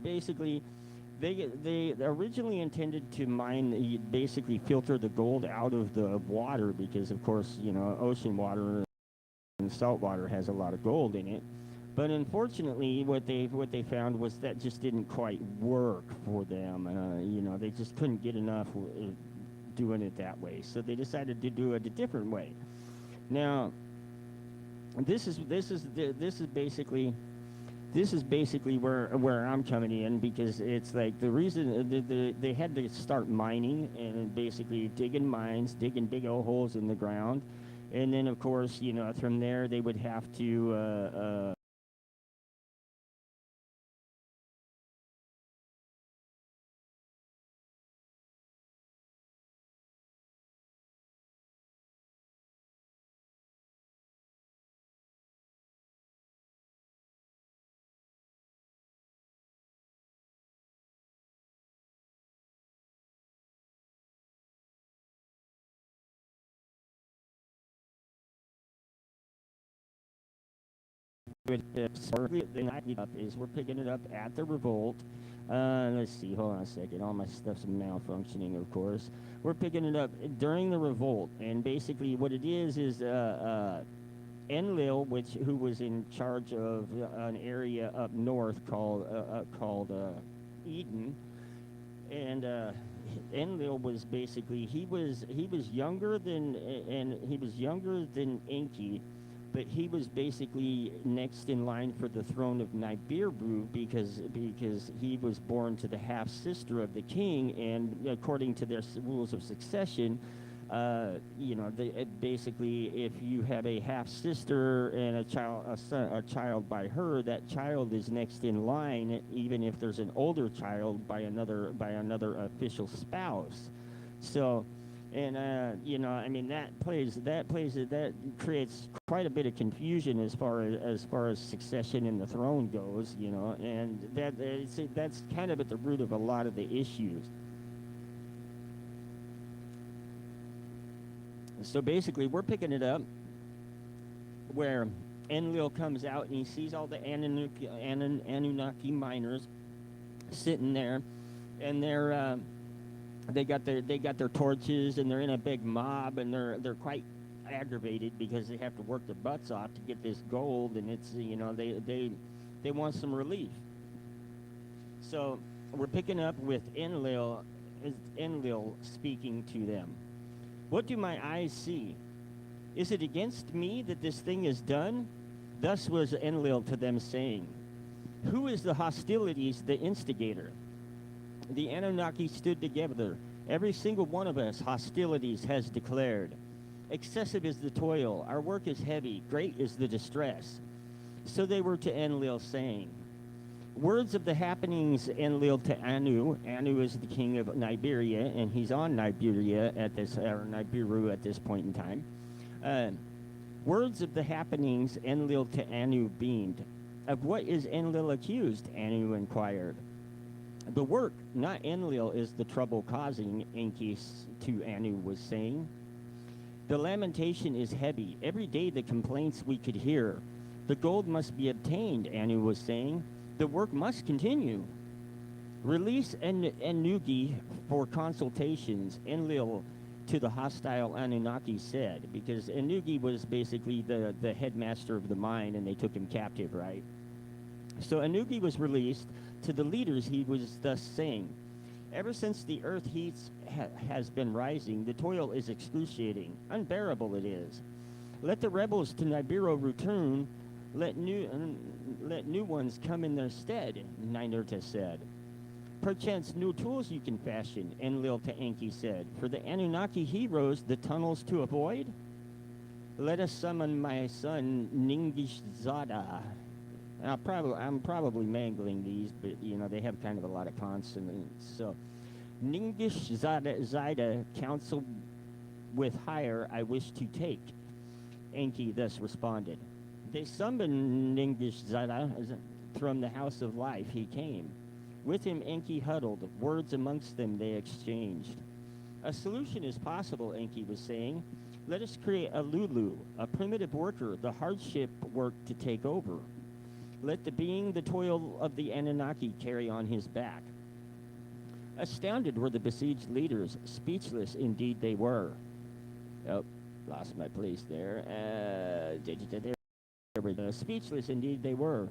basically, they originally intended to basically filter the gold out of the water because, of course, ocean water and salt water has a lot of gold in it. But unfortunately, what they found was that just didn't quite work for them. They just couldn't get enough doing it that way. So they decided to do it a different way. Now, this is basically where I'm coming in, because it's like the reason they had to start mining and basically digging mines, digging big old holes in the ground, and then of course from there they would have to we're picking it up at the revolt. Let's see, hold on a second. All my stuff's malfunctioning, of course. We're picking it up during the revolt, and basically what it is Enlil, who was in charge of an area up north called Eden, and Enlil was basically he was younger than Enki, but he was basically next in line for the throne of Nibiru because he was born to the half sister of the king, and according to their rules of succession, basically if you have a half sister and a child by her, that child is next in line, even if there's an older child by another official spouse. So. And that creates quite a bit of confusion as far as succession in the throne goes, and that's kind of at the root of a lot of the issues. So basically, we're picking it up where Enlil comes out and he sees all the Anunnaki miners sitting there, and they got their torches, and they're in a big mob, and they're quite aggravated because they have to work their butts off to get this gold, and it's they want some relief. So we're picking up with Enlil speaking to them. What do my eyes see? Is it against me that this thing is done? Thus was Enlil to them saying, who is the hostilities, the instigator? The Anunnaki stood together. Every single one of us hostilities has declared. Excessive is the toil. Our work is heavy. Great is the distress. So they were to Enlil saying, words of the happenings Enlil to Anu. Anu is the king of Nibiru, and he's on Nibiru at this point in time. Words of the happenings Enlil to Anu beamed. Of what is Enlil accused? Anu inquired. The work, not Enlil, is the trouble causing, Enki to Anu was saying. The lamentation is heavy. Every day the complaints we could hear. The gold must be obtained, Anu was saying. The work must continue. Release Ennugi for consultations, Enlil to the hostile Anunnaki said, because Ennugi was basically the headmaster of the mine, and they took him captive, right? So Ennugi was released. To the leaders he was thus saying, ever since the earth heat has been rising, the toil is excruciating, unbearable it is. Let the rebels to Nibiru return, let new ones come in their stead, Ninurta said. Perchance new tools you can fashion, Enlil to Enki said, for the Anunnaki heroes the tunnels to avoid? Let us summon my son Ningishzada. I'm probably mangling these, but they have kind of a lot of consonants. So, Ningish Zida counsel with hire I wish to take. Enki thus responded. They summoned Ningish Zida from the house of life. He came. With him, Enki huddled. Words amongst them they exchanged. A solution is possible, Enki was saying. Let us create a Lulu, a primitive worker, the hardship work to take over. Let the being the toil of the Anunnaki carry on his back. Astounded were the besieged leaders. Speechless indeed they were. Oh, lost my place there. Speechless indeed they were.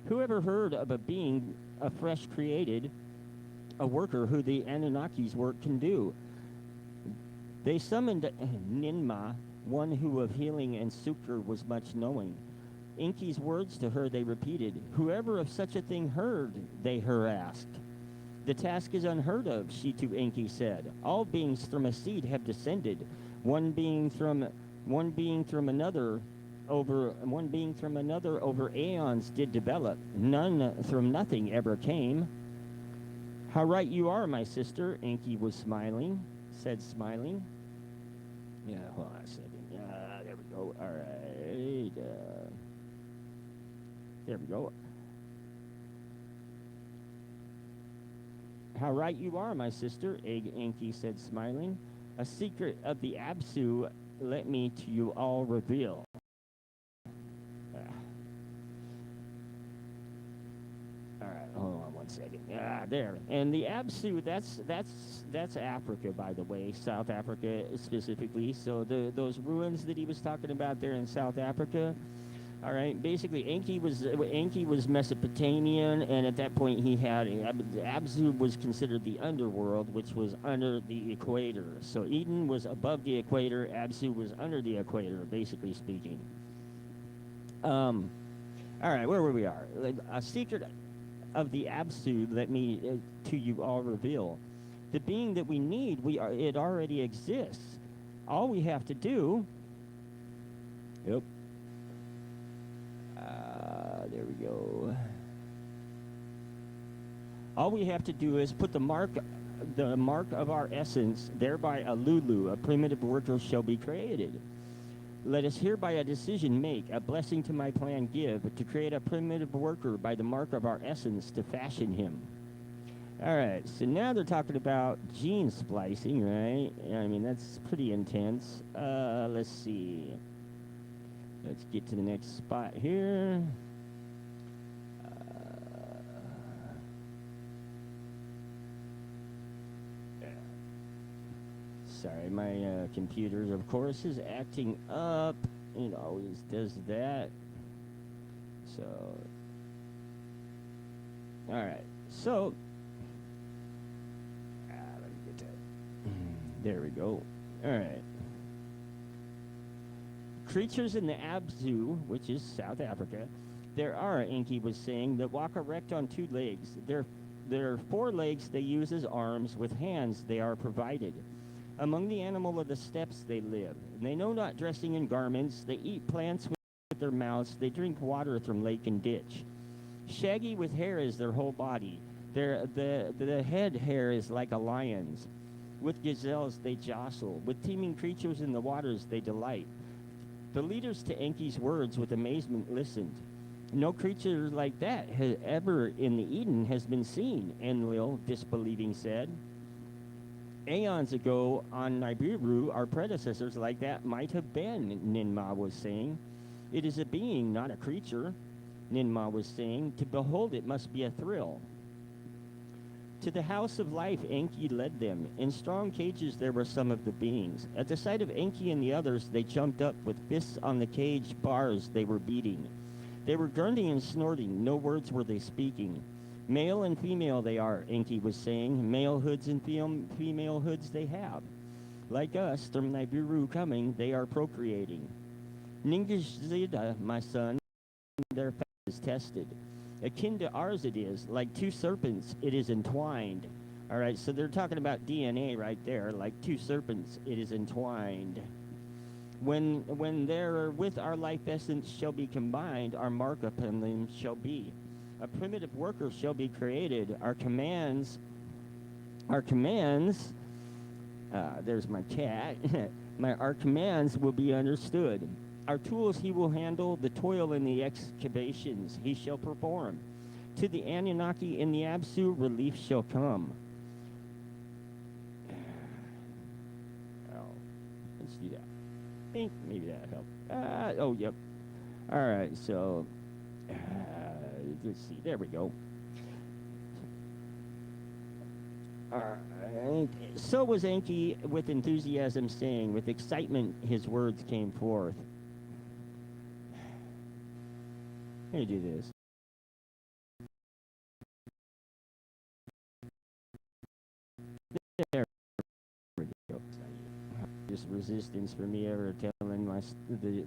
Who ever heard of a being, a fresh created, a worker who the Anunnaki's work can do? They summoned Ninma, one who of healing and succor was much knowing. Enki's words to her they repeated. Whoever of such a thing heard, they harassed. The task is unheard of, she to Enki said. All beings from a seed have descended, one being from another over aeons did develop. None from nothing ever came. How right you are, my sister, Enki was smiling, said smiling. Yeah, hold on a second. There we go. All right. There we go. How right you are, my sister, Enki said, smiling. A secret of the Absu let me to you all reveal. All right, hold on one second. There. And the Absu, that's Africa, by the way, South Africa specifically. So those ruins that he was talking about there in South Africa. All right, basically Enki was Mesopotamian, and at that point he had Abzu was considered the underworld, which was under the equator. So Eden was above the equator, Abzu was under the equator, basically speaking. All right, where we are. A secret of the Abzu let me to you all reveal. The being that we need, it already exists. All we have to do. Yep. There we go. All we have to do is put the mark of our essence, thereby a Lulu, a primitive worker shall be created. Let us hereby a decision make, a blessing to my plan give, to create a primitive worker by the mark of our essence to fashion him. All right, so now they're talking about gene splicing, right? I mean, that's pretty intense. Let's see. Let's get to the next spot here. Sorry, my computer, of course, is acting up. It always does that. So, all right. So, let me get that. There we go. All right. Creatures in the Abzu, which is South Africa, there are, Enki was saying, that walk erect on two legs. There are 4 legs they use as arms. With hands they are provided. Among the animal of the steppes they live. And they know not dressing in garments. They eat plants with their mouths. They drink water from lake and ditch. Shaggy with hair is their whole body. The head hair is like a lion's. With gazelles they jostle. With teeming creatures in the waters they delight. The leaders to Enki's words with amazement listened. No creature like that has ever in the Eden has been seen, Enlil, disbelieving, said. Aeons ago on Nibiru, our predecessors like that might have been, Ninma was saying. It is a being, not a creature, Ninma was saying. To behold it must be a thrill. To the house of life Enki led them. In strong cages there were some of the beings. At the sight of Enki and the others, they jumped up. With fists on the cage bars they were beating. They were grunting and snorting. No words were they speaking. Male and female they are, Enki was saying. Male hoods and female hoods they have. Like us, from Nibiru coming, they are procreating. Ningish Zida, my son, their fat is tested. Akin to ours it is, like 2 serpents, it is entwined. All right, so they're talking about DNA right there, like 2 serpents, it is entwined. When there with our life essence shall be combined, our mark upon them shall be. A primitive worker shall be created. Our commands, there's my cat, our commands will be understood. Our tools he will handle, the toil in the excavations he shall perform. To the Anunnaki in the Absu, relief shall come. Oh, let's do that. I think maybe that helped. Oh, yep. All right, so let's see. There we go. All right. So was Enki with enthusiasm saying, with excitement his words came forth. Let me do this. There we go. Just resistance for me ever telling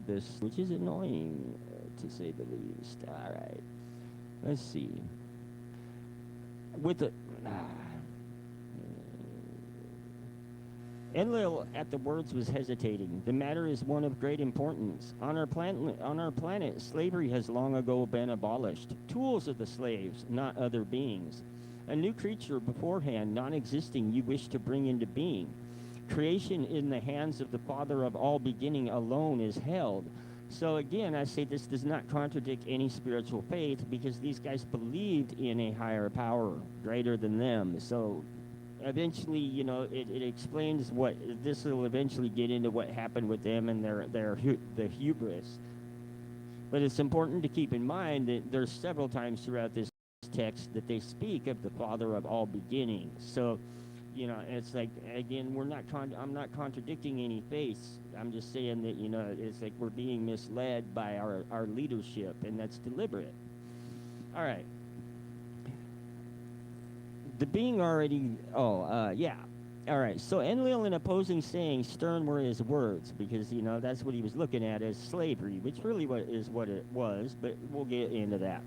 this, which is annoying, to say the least. All right. Let's see. With the... Enlil at the words was hesitating. The matter is one of great importance. On our planet, slavery has long ago been abolished. Tools are the slaves, not other beings. A new creature beforehand, non-existing, you wish to bring into being. Creation in the hands of the Father of all beginning alone is held. So again, I say this does not contradict any spiritual faith because these guys believed in a higher power greater than them. So eventually, you know, it explains what this will eventually get into what happened with them and the hubris. But it's important to keep in mind that there's several times throughout this text that they speak of the Father of all beginnings. So, you know, it's like, again, I'm not contradicting any faiths. I'm just saying that, you know, it's like we're being misled by our leadership, and that's deliberate. All right. The being already, yeah. All right, so Enlil in opposing saying stern were his words, because, you know, that's what he was looking at as slavery, which really is what it was, but we'll get into that.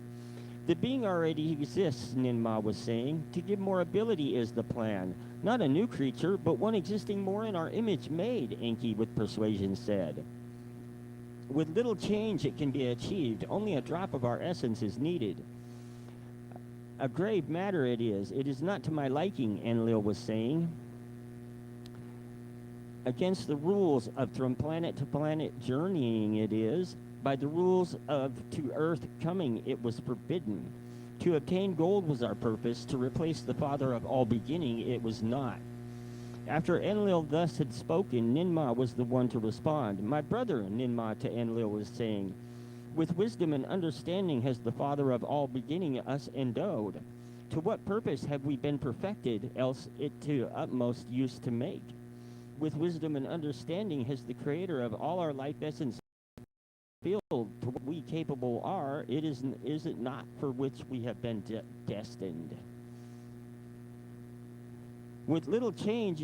The being already exists, Ninmah was saying. To give more ability is the plan. Not a new creature, but one existing more in our image made, Enki with persuasion said. With little change it can be achieved. Only a drop of our essence is needed. A grave matter it is. It is not to my liking, Enlil was saying. Against the rules of from planet to planet journeying it is. By the rules of to earth coming it was forbidden. To obtain gold was our purpose. To replace the Father of all beginning it was not. After Enlil thus had spoken, Ninmah was the one to respond. My brother, Ninmah to Enlil was saying, with wisdom and understanding has the Father of all beginning us endowed. To what purpose have we been perfected, else it to utmost use to make? With wisdom and understanding has the Creator of all our life essence filled to what we capable are, is it not for which we have been destined? With little change,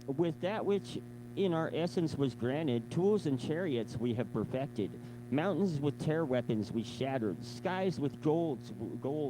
with that which in our essence was granted, tools and chariots we have perfected. Mountains with tear weapons we shattered. Skies with gold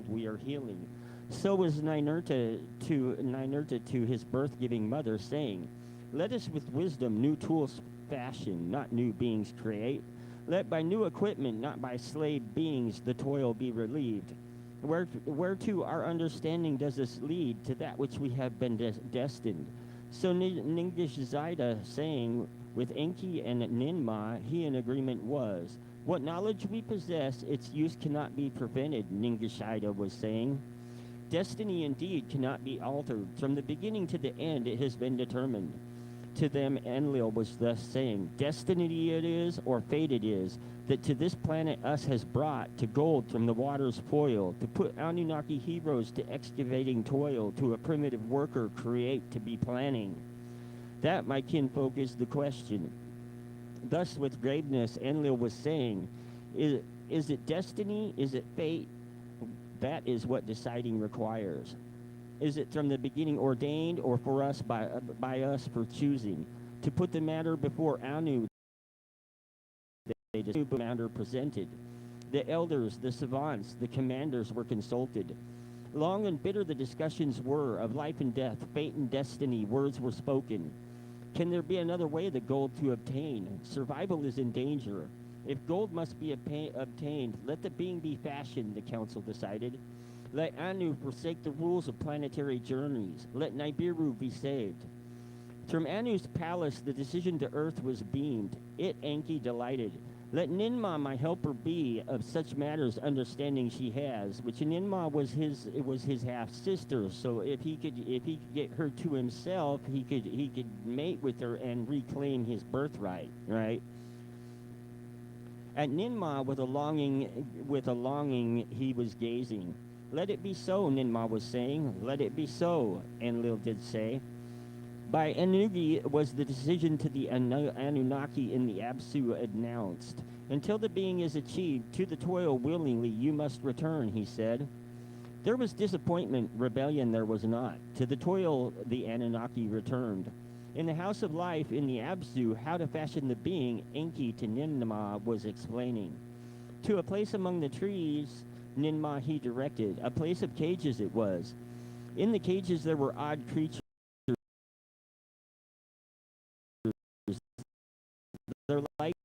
we are healing. So was Ninurta to his birth-giving mother, saying, let us with wisdom new tools fashion, not new beings create. Let by new equipment, not by slave beings, the toil be relieved. Whereto our understanding does us lead, to that which we have been destined. So Ningish Zida saying, with Enki and Ninmah, he in agreement was. What knowledge we possess, its use cannot be prevented, Ningishida was saying. Destiny indeed cannot be altered. From the beginning to the end it has been determined. To them Enlil was thus saying, destiny it is, or fate it is, that to this planet us has brought, to gold from the water's foil, to put Anunnaki heroes to excavating toil, to a primitive worker create to be planning. That, my kinfolk, is the question. Thus with graveness Enlil was saying, is it destiny, is it fate? That is what deciding requires. Is it from the beginning ordained, or for us by us for choosing? To put the matter before Anu, the matter presented. The elders, the savants, the commanders were consulted. Long and bitter the discussions were, of life and death, fate and destiny, words were spoken. Can there be another way the gold to obtain? Survival is in danger. If gold must be obtained, let the being be fashioned, the council decided. Let Anu forsake the rules of planetary journeys. Let Nibiru be saved. From Anu's palace, the decision to earth was beamed. It, Enki, delighted. Let Ninmah my helper be, of such matters understanding she has, which Ninmah was his half sister. So if he could get her to himself, he could mate with her and reclaim his birthright, right? At Ninmah with a longing he was gazing. Let it be so, Ninmah was saying. Let it be so, Enlil did say. By Enugi was the decision to the Anunnaki in the Absu announced. Until the being is achieved, to the toil willingly you must return, he said. There was disappointment, rebellion there was not. To the toil the Anunnaki returned. In the house of life, in the Absu, how to fashion the being, Enki to Ninmah was explaining. To a place among the trees, Ninmah he directed. A place of cages it was. In the cages there were odd creatures. Their lights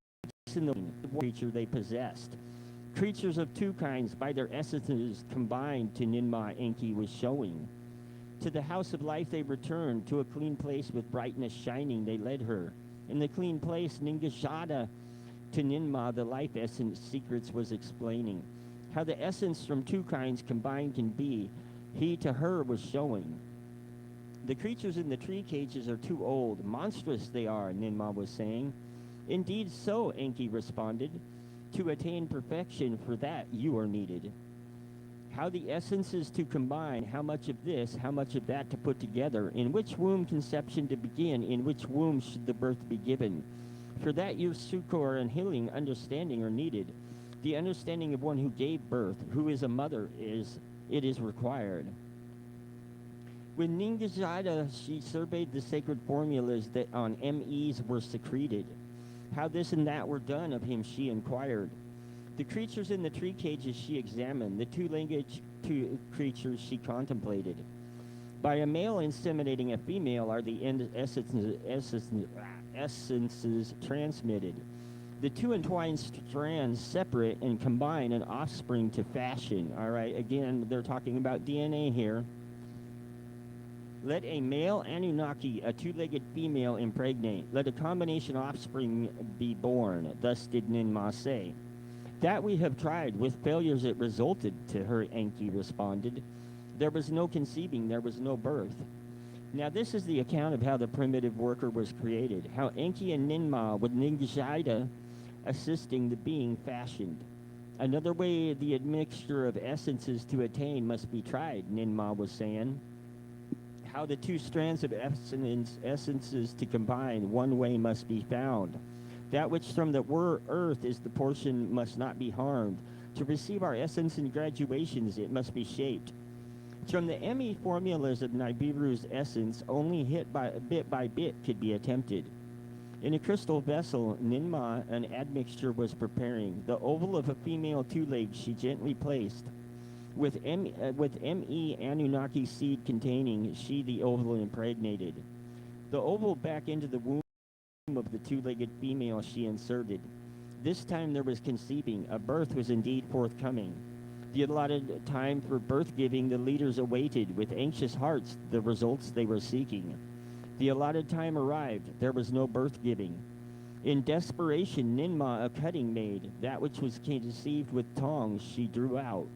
in the creature they possessed. Creatures of two kinds, by their essences combined, to Ninmah Enki was showing. To the house of life they returned, to a clean place with brightness shining they led her. In the clean place, Ningajada to Ninmah the life essence secrets was explaining. How the essence from two kinds combined can be, he to her was showing. The creatures in the tree cages are too old, monstrous they are, Ninmah was saying. Indeed so, Enki responded. To attain perfection, for that you are needed. How the essences to combine, how much of this, how much of that to put together, in which womb conception to begin, in which womb should the birth be given. For that your succor and healing understanding are needed. The understanding of one who gave birth, who is a mother, it is required. When Ningajada, she surveyed the sacred formulas that on MEs were secreted. How this and that were done of him she inquired. The creatures in the tree cages she examined, the two-legged creatures she contemplated. By a male inseminating a female are the essences transmitted. The two entwined strands separate and combine an offspring to fashion. All right, again, they're talking about DNA here. Let a male Anunnaki, a two-legged female impregnate. Let a combination offspring be born. Thus did Ninmah say. That we have tried. With failures it resulted, to her Enki responded. There was no conceiving, there was no birth. Now this is the account of how the primitive worker was created. How Enki and Ninmah, with Ningajida assisting the being fashioned. Another way the admixture of essences to attain must be tried, Ninmah was saying. How the two strands of essences to combine, one way must be found. That which from the earth is the portion must not be harmed. To receive our essence in graduations, it must be shaped. From the ME formulas of Nibiru's essence, only bit by bit could be attempted. In a crystal vessel, Ninmah an admixture was preparing. The oval of a female two-legged she gently placed. With ME Anunnaki seed containing, she the oval impregnated. The oval back into the womb of the two-legged female she inserted. This time there was conceiving. A birth was indeed forthcoming. The allotted time for birth-giving the leaders awaited with anxious hearts the results they were seeking. The allotted time arrived. There was no birth-giving. In desperation, Ninmah a cutting made. That which was conceived with tongs she drew out.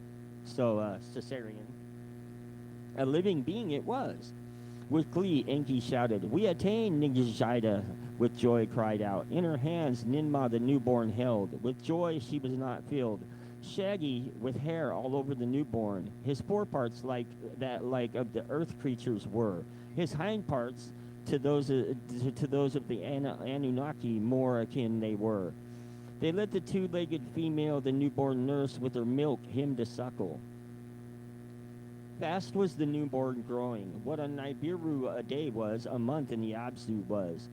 So, cesarean. A living being it was. With glee, Enki shouted, "We attain, Ningajida!" With joy cried out. In her hands, Ninmah the newborn held. With joy she was not filled. Shaggy, with hair all over the newborn. His foreparts like of the earth creatures were. His hind parts to those of the Anunnaki more akin they were. They let the two-legged female, the newborn nurse, with her milk him to suckle. Fast was the newborn growing. What on Nibiru a day was, a month in the Absu was.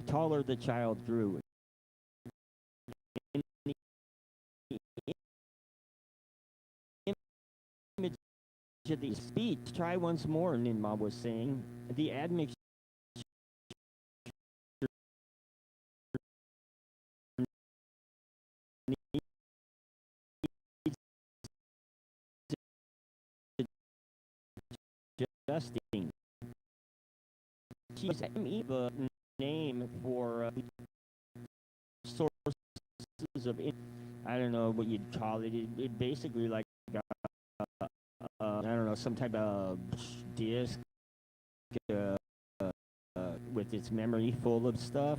Taller the child grew. In the image of the speech, try once more, Ninmah was saying. The admixture adjusting. she's the name for sources of, I don't know what you'd call it. It basically like, I don't know, some type of disk with its memory full of stuff.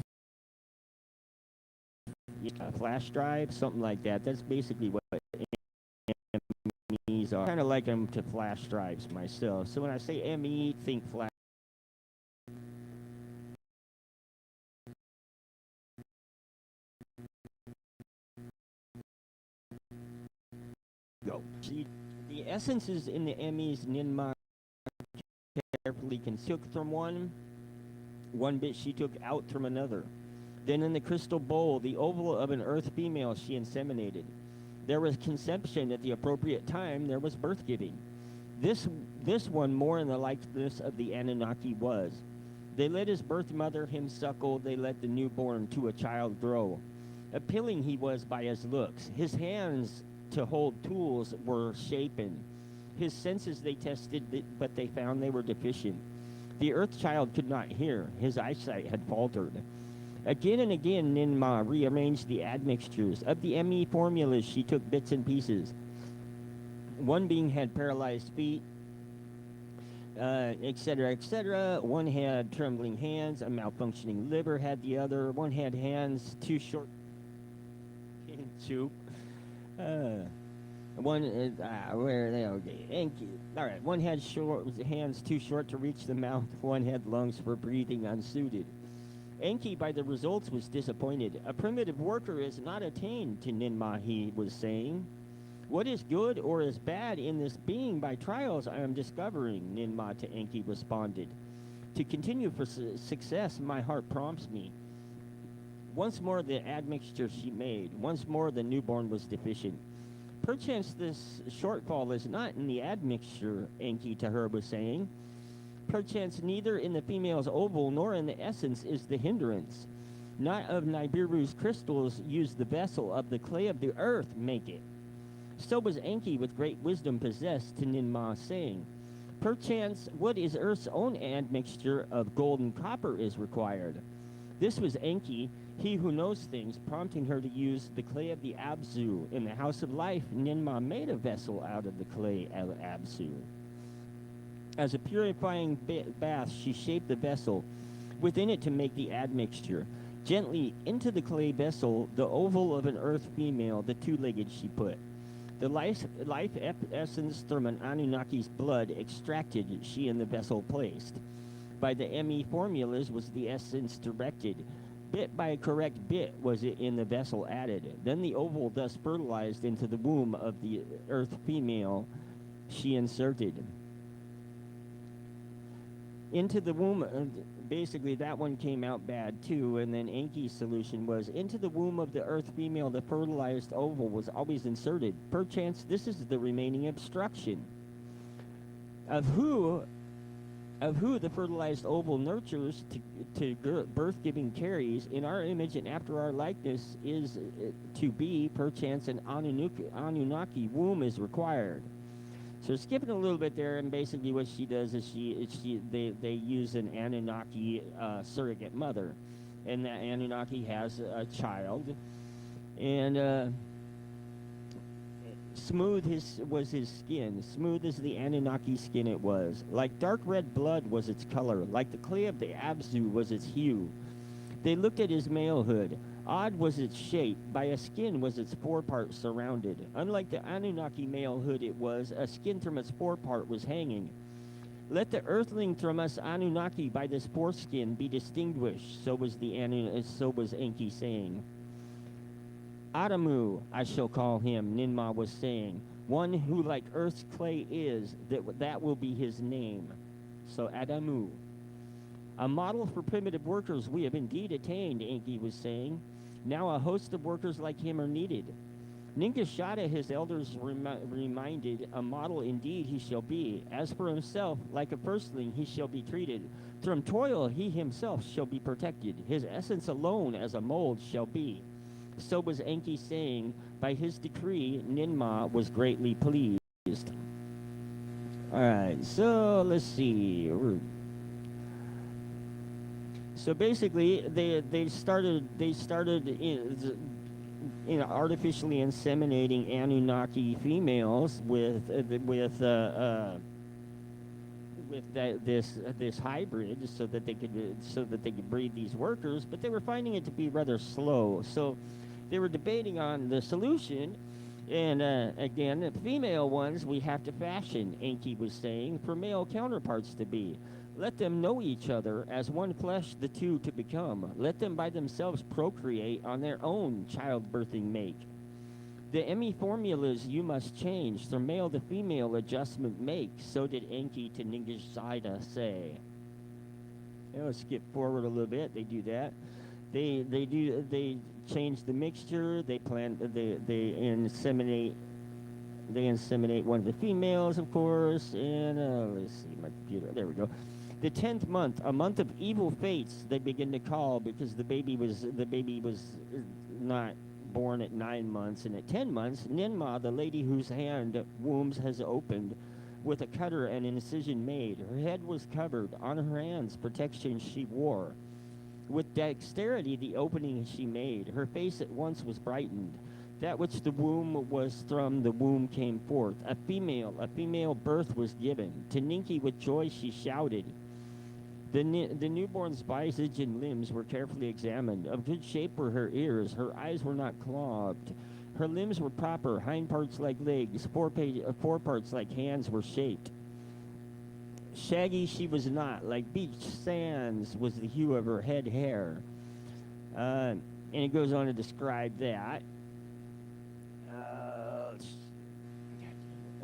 A flash drive, something like that. That's basically what MEs are. Kind of like them to flash drives myself. So when I say ME, think flash. Go. The essences in the ME's Ninma carefully took from one bit she took out from another. Then in the crystal bowl, the oval of an earth female she inseminated. There was conception at the appropriate time, there was birth giving. This one more in the likeness of the Anunnaki was. They let his birth mother him suckle, they let the newborn to a child grow. Appealing he was by his looks. His hands to hold tools were shapen. His senses they tested, but they found they were deficient. The earth child could not hear. His eyesight had faltered. Again and again, Ninma rearranged the admixtures. Of the ME formulas, she took bits and pieces. One being had paralyzed feet, etc., etc. One had trembling hands. A malfunctioning liver had the other. One had hands too short in soup. One where are they? Okay, enki. All right. One had hands too short to reach the mouth. One had lungs for breathing unsuited. Enki, by the results, was disappointed. A primitive worker is not attained to Ninma, he was saying. What is good or is bad in this being by trials I am discovering, Ninma to Enki responded. To continue for success, my heart prompts me. Once more the admixture she made. Once more the newborn was deficient. Perchance this shortfall is not in the admixture, Enki to her was saying. Perchance neither in the female's oval nor in the essence is the hindrance. Not of Nibiru's crystals use the vessel, of the clay of the earth make it. So was Enki with great wisdom possessed to Ninma, saying, Perchance what is earth's own admixture of gold and copper is required. This was Enki, he who knows things, prompting her to use the clay of the Abzu. In the house of life, Ninma made a vessel out of the clay of Abzu. As a purifying bath, she shaped the vessel within it to make the admixture. Gently into the clay vessel, the oval of an earth female, the two-legged she put. The life essence from an Anunnaki's blood extracted she in the vessel placed. By the ME formulas was the essence directed. Bit by a correct bit was it in the vessel added. Then the oval thus fertilized into the womb of the earth female she inserted. Into the womb, basically that one came out bad too, and then Enki's solution was, into the womb of the earth female the fertilized oval was always inserted. Perchance this is the remaining obstruction. Of who the fertilized oval nurtures to birth-giving carries, in our image and after our likeness is to be, perchance an Anunnaki womb is required. So skipping a little bit there, and basically what she does is they use an Anunnaki surrogate mother, and that Anunnaki has a child, and smooth was his skin, smooth as the Anunnaki skin it was. Like dark red blood was its color, like the clay of the Abzu was its hue. They looked at his malehood. Odd was its shape, by a skin was its forepart surrounded. Unlike the Anunnaki malehood it was, a skin from its forepart was hanging. Let the earthling from us Anunnaki by this foreskin be distinguished, so was Enki saying. Adamu, I shall call him, Ninma was saying. One who like earth's clay is, that will be his name. So Adamu. A model for primitive workers we have indeed attained, Enki was saying. Now a host of workers like him are needed. Ninkashada, his elders reminded, a model indeed he shall be. As for himself, like a firstling he shall be treated. From toil he himself shall be protected. His essence alone as a mold shall be. So was Enki saying, by his decree Ninma was greatly pleased. Alright, so let's see. So basically, they started artificially inseminating Anunnaki females with this hybrid so that they could breed these workers, but they were finding it to be rather slow. So they were debating on the solution, and again, the female ones we have to fashion, Enki was saying, for male counterparts to be. Let them know each other as one flesh the two to become. Let them by themselves procreate on their own childbirthing make. The Emmy formulas you must change, from male to female adjustment make. So did Enki to Zina say. Let's skip forward a little bit. They do that. They change the mixture. They inseminate. They inseminate one of the females, of course. And let's see, my computer. There we go. The 10th month, a month of evil fates, they begin to call because the baby was not born at 9 months, and at 10 months, Ninmah, the lady whose hand wombs has opened, with a cutter and incision made. Her head was covered. On her hands, protection she wore. With dexterity, the opening she made. Her face at once was brightened. That which the womb was from the womb came forth. A female birth was given. To Ninki with joy she shouted. The newborn's visage and limbs were carefully examined. Of good shape were her ears. Her eyes were not clogged. Her limbs were proper, hind parts like legs, foreparts like hands were shaped. Shaggy she was not, like beach sands was the hue of her head hair. And it goes on to describe that.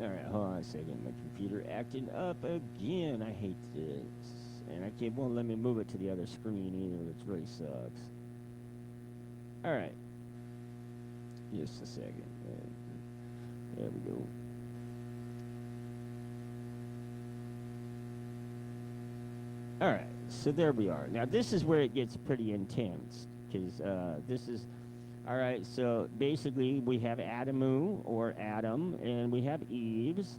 All right, hold on a second. My computer acting up again. I hate this. And won't let me move it to the other screen either, which really sucks. All right. Just a second. There we go. All right, so there we are. Now, this is where it gets pretty intense, because this is... All right, so basically we have Adamu, or Adam, and we have Eve's.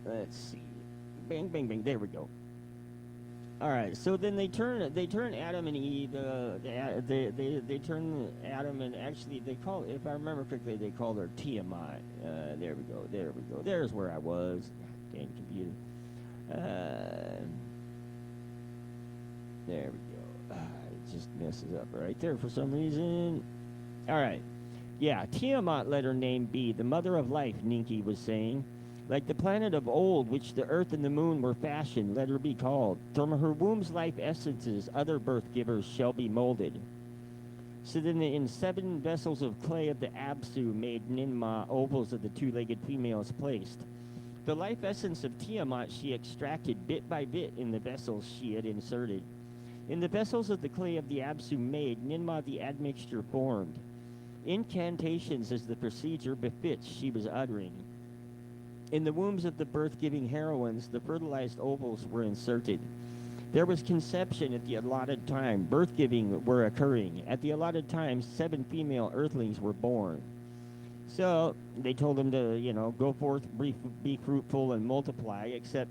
Let's see. Bang, bang, bang. There we go. All right, so then they turn Adam and Eve. They turn Adam, and actually they call, if I remember correctly, they call her Tiamat. There we go. There we go. There's where I was. Dang computer. There we go. It just messes up right there for some reason. All right. Yeah, Tiamat let her name be, the mother of life, Ninki was saying. Like the planet of old, which the earth and the moon were fashioned, let her be called. From her womb's life essences, other birth givers shall be molded. So then in 7 vessels of clay of the Absu made Ninmah ovals of the 2-legged females placed. The life essence of Tiamat she extracted bit by bit in the vessels she had inserted. In the vessels of the clay of the Absu made, Ninmah the admixture formed. Incantations as the procedure befits she was uttering. In the wombs of the birth-giving heroines, the fertilized ovals were inserted. There was conception at the allotted time. Birth-giving were occurring. At the allotted time, 7 female earthlings were born. So they told them to, go forth, be fruitful, and multiply, except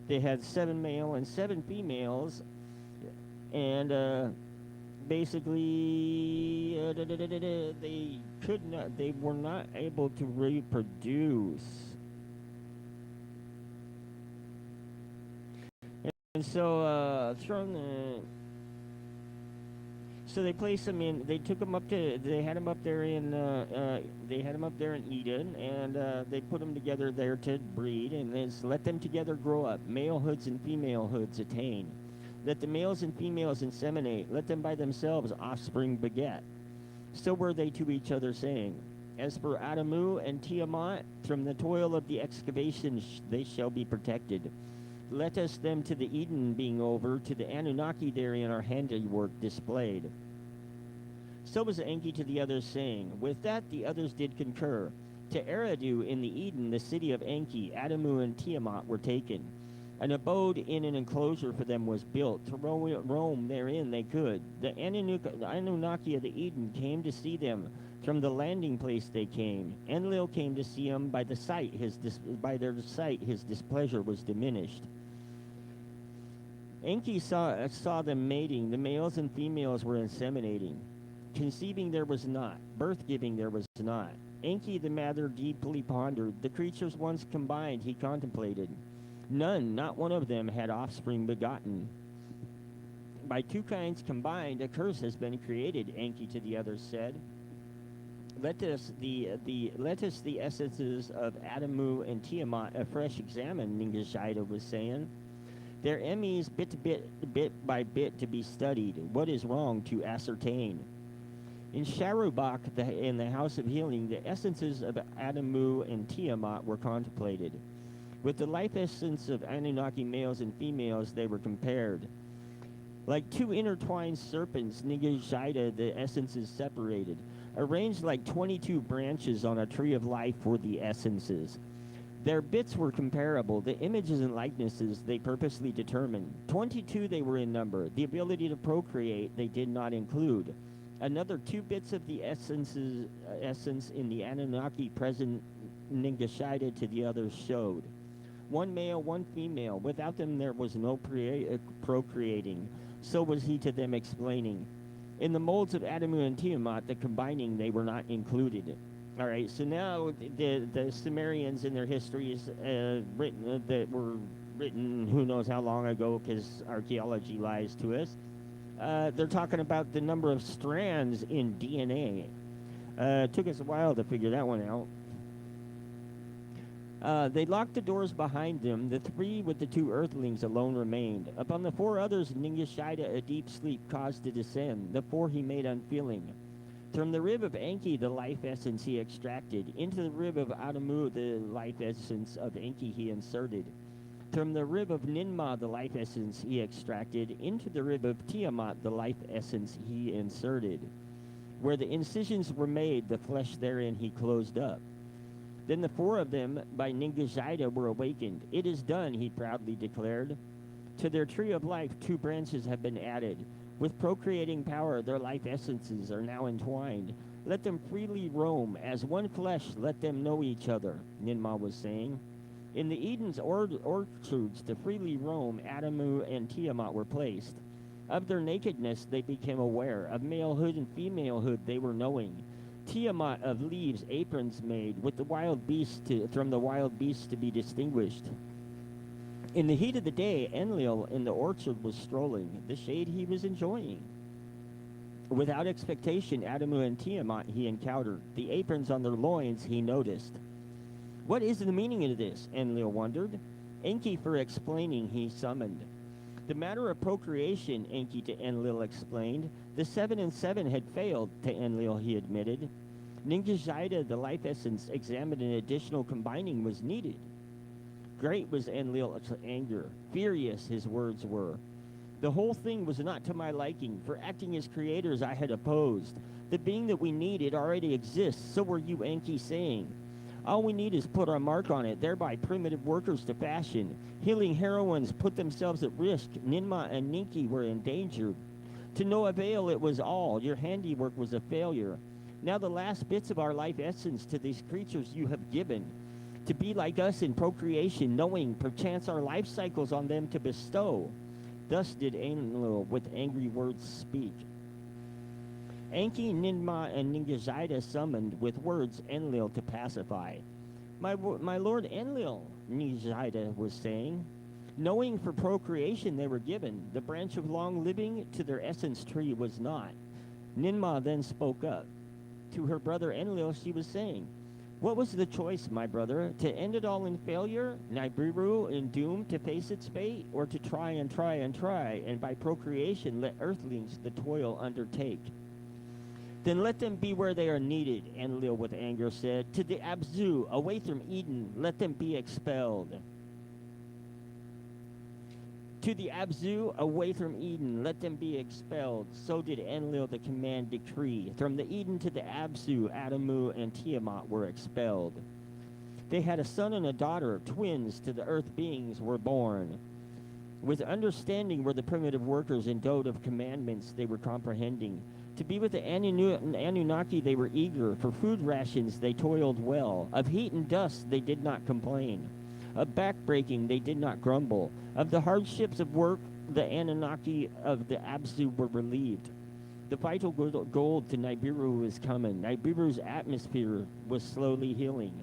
they had 7 male and 7 females, and basically they were not able to reproduce. And so so they placed them in. They took them up to. They had them up there in. They had them up there in Eden, and they put them together there to breed, and then let them together grow up. Malehoods and femalehoods attain. Let the males and females inseminate. Let them by themselves offspring beget. So were they to each other, saying, as for Adamu and Tiamat, from the toil of the excavation they shall be protected. Let us them to the Eden being over, to the Anunnaki therein our handiwork displayed. So was Enki to the others, saying, with that the others did concur. To Eridu in the Eden, the city of Enki, Adamu and Tiamat were taken. An abode in an enclosure for them was built. To roam therein they could. The Anunnaki of the Eden came to see them. From the landing place they came. Enlil came to see him. By their sight his displeasure was diminished. Enki saw them mating. The males and females were inseminating. Conceiving there was not. Birth-giving there was not. Enki the matter deeply pondered. The creatures once combined he contemplated. None, not one of them, had offspring begotten. By two kinds combined, a curse has been created, Enki to the others said. Let us the essences of Adamu and Tiamat afresh examine, Ningishida was saying. Their emis bit by bit to be studied. What is wrong to ascertain? In Sharubak, in the House of Healing, the essences of Adamu and Tiamat were contemplated. With the life essence of Anunnaki males and females, they were compared. Like two intertwined serpents, Ningishida, the essences separated. Arranged like 22 branches on a tree of life were the essences. Their bits were comparable. The images and likenesses they purposely determined. 22 they were in number. The ability to procreate they did not include. Another 2 bits of the essence in the Anunnaki present Ningishida to the others showed. 1 male, 1 female. Without them there was no procreating. So was he to them explaining. In the molds of Adamu and Tiamat, the combining, they were not included. All right, so now the Sumerians in their histories that were written who knows how long ago, because archaeology lies to us, they're talking about the number of strands in DNA. It took us a while to figure that one out. They locked the doors behind them. The 3 with the 2 earthlings alone remained. Upon the 4 others, Ningishida a deep sleep caused to descend. The 4 he made unfeeling. From the rib of Enki, the life essence he extracted. Into the rib of Adamu, the life essence of Enki he inserted. From the rib of Ninma, the life essence he extracted. Into the rib of Tiamat, the life essence he inserted. Where the incisions were made, the flesh therein he closed up. Then the 4 of them, by Ningishida, were awakened. It is done, he proudly declared. To their tree of life 2 branches have been added. With procreating power, their life essences are now entwined. Let them freely roam. As one flesh, let them know each other, Ninma was saying. In the Eden's orchards to freely roam, Adamu and Tiamat were placed. Of their nakedness they became aware. Of malehood and femalehood they were knowing. Tiamat of leaves aprons made, with the wild beasts from the wild beasts to be distinguished. In the heat of the day, Enlil in the orchard was strolling. The shade he was enjoying. Without expectation, Adamu and Tiamat he encountered. The aprons on their loins he noticed. What is the meaning of this? Enlil wondered. Enki for explaining he summoned. The matter of procreation, Enki to Enlil explained. The 7 and 7 had failed, to Enlil he admitted. Ningishida, the life essence, examined an additional combining was needed. Great was Enlil's anger. Furious his words were. The whole thing was not to my liking. For acting as creators I had opposed. The being that we needed already exists, so were you, Enki, saying. All we need is put our mark on it, thereby primitive workers to fashion. Healing heroines put themselves at risk. Ninma and Ninki were endangered. To no avail it was all. Your handiwork was a failure. Now the last bits of our life essence to these creatures you have given. To be like us in procreation, knowing perchance our life cycles on them to bestow. Thus did Enlil with angry words speak. Enki, Ninma, and Ningishida summoned with words Enlil to pacify. My lord Enlil, Ningishida was saying, knowing for procreation they were given, the branch of long living to their essence tree was not. Ninma then spoke up. To her brother Enlil she was saying, what was the choice, my brother, to end it all in failure, Nibiru in doom to face its fate, or to try and try and try, and by procreation let earthlings the toil undertake? Then let them be where they are needed, Enlil with anger said. To the Abzu, away from Eden, let them be expelled. To the Abzu, away from Eden, let them be expelled. So did Enlil the command decree. From the Eden to the Abzu, Adamu and Tiamat were expelled. They had a son and a daughter, twins to the earth beings were born. With understanding were the primitive workers endowed of commandments they were comprehending. To be with the Anunnaki they were eager. For food rations they toiled well. Of heat and dust they did not complain. Of backbreaking they did not grumble. Of the hardships of work the Anunnaki of the Absu were relieved. The vital gold to Nibiru was coming. Nibiru's atmosphere was slowly healing.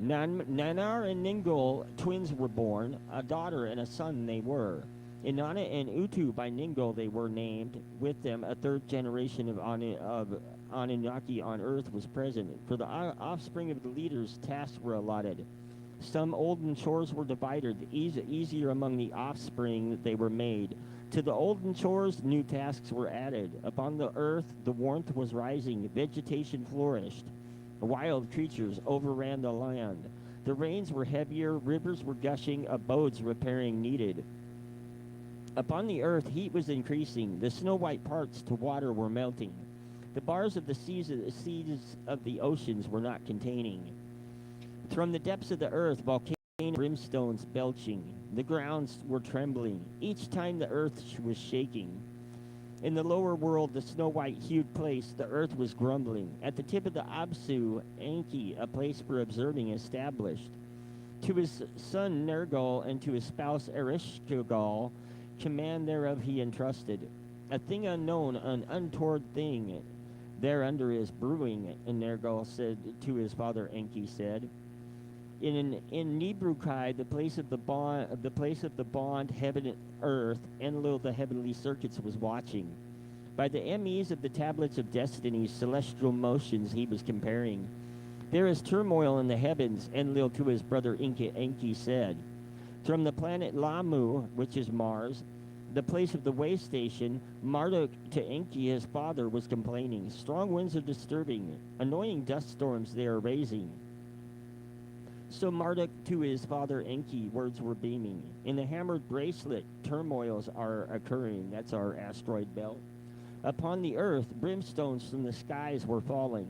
Nanar and Ningol, twins, were born. A daughter and a son they were. Inanna and Utu by Ningol they were named. With them, a third generation of Anunnaki on Earth was present. For the offspring of the leaders, tasks were allotted. Some olden chores were divided. Easier among the offspring they were made. To the olden chores, new tasks were added. Upon the earth, the warmth was rising. Vegetation flourished. Wild creatures overran the land. The rains were heavier. Rivers were gushing. Abodes repairing needed. Upon the earth, heat was increasing. The snow-white parts to water were melting. The bars of the seas of the oceans were not containing. From the depths of the earth, volcanoes and brimstones belching. The grounds were trembling. Each time the earth was shaking. In the lower world, the snow-white-hued place, the earth was grumbling. At the tip of the Absu, Enki, a place for observing, established. To his son Nergal and to his spouse Ereshkigal, command thereof he entrusted. A thing unknown, an untoward thing, thereunder is brewing, and Nergal said to his father Enki said. In Nibrukai, the place of the bond, heaven and earth, Enlil the heavenly circuits was watching. By the MEs of the tablets of destiny's celestial motions he was comparing. There is turmoil in the heavens, Enlil to his brother Enki said. From the planet Lamu, which is Mars, the place of the way station, Marduk to Enki his father was complaining. Strong winds are disturbing, annoying dust storms they are raising. So Marduk to his father Enki, words were beaming. In the hammered bracelet, turmoils are occurring. That's our asteroid belt. Upon the earth, brimstones from the skies were falling.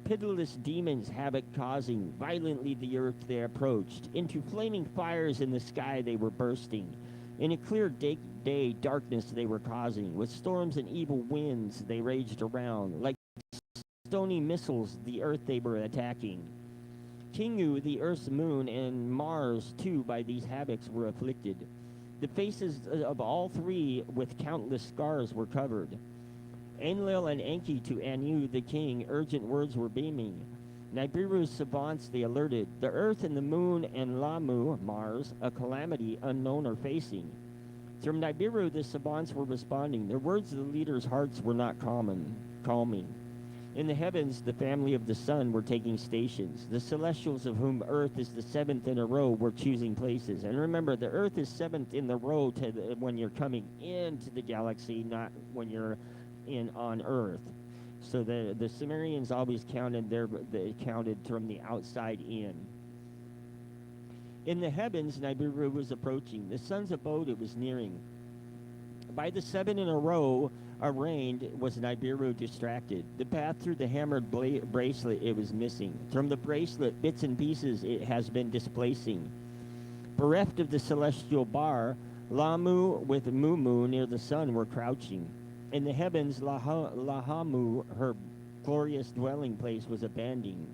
Pitiless demons havoc causing. Violently the earth they approached. Into flaming fires in the sky they were bursting. In a clear day, darkness they were causing. With storms and evil winds they raged around. Like stony missiles, the earth they were attacking. Kingu, the earth's moon, and Mars, too, by these havocs were afflicted. The faces of all three with countless scars were covered. Enlil and Enki to Anu, the king, urgent words were beaming. Nibiru's savants they alerted. The earth and the moon and Lamu, Mars, a calamity unknown are facing. From Nibiru, the savants were responding. Their words of the leaders' hearts were not calming. In the heavens, the family of the sun were taking stations. The celestials, of whom Earth is the seventh in a row, were choosing places. And remember, the Earth is seventh in the row when you're coming into the galaxy, not when you're on Earth. So the Sumerians always they counted from the outside in. In the heavens, Nibiru was approaching. The sun's abode it was nearing. By the seven in a row arraigned was Nibiru distracted. The path through the hammered bracelet it was missing. From the bracelet, bits and pieces it has been displacing. Bereft of the celestial bar, Lamu with Mumu near the sun were crouching. In the heavens, Lahamu, her glorious dwelling place, was abandoning.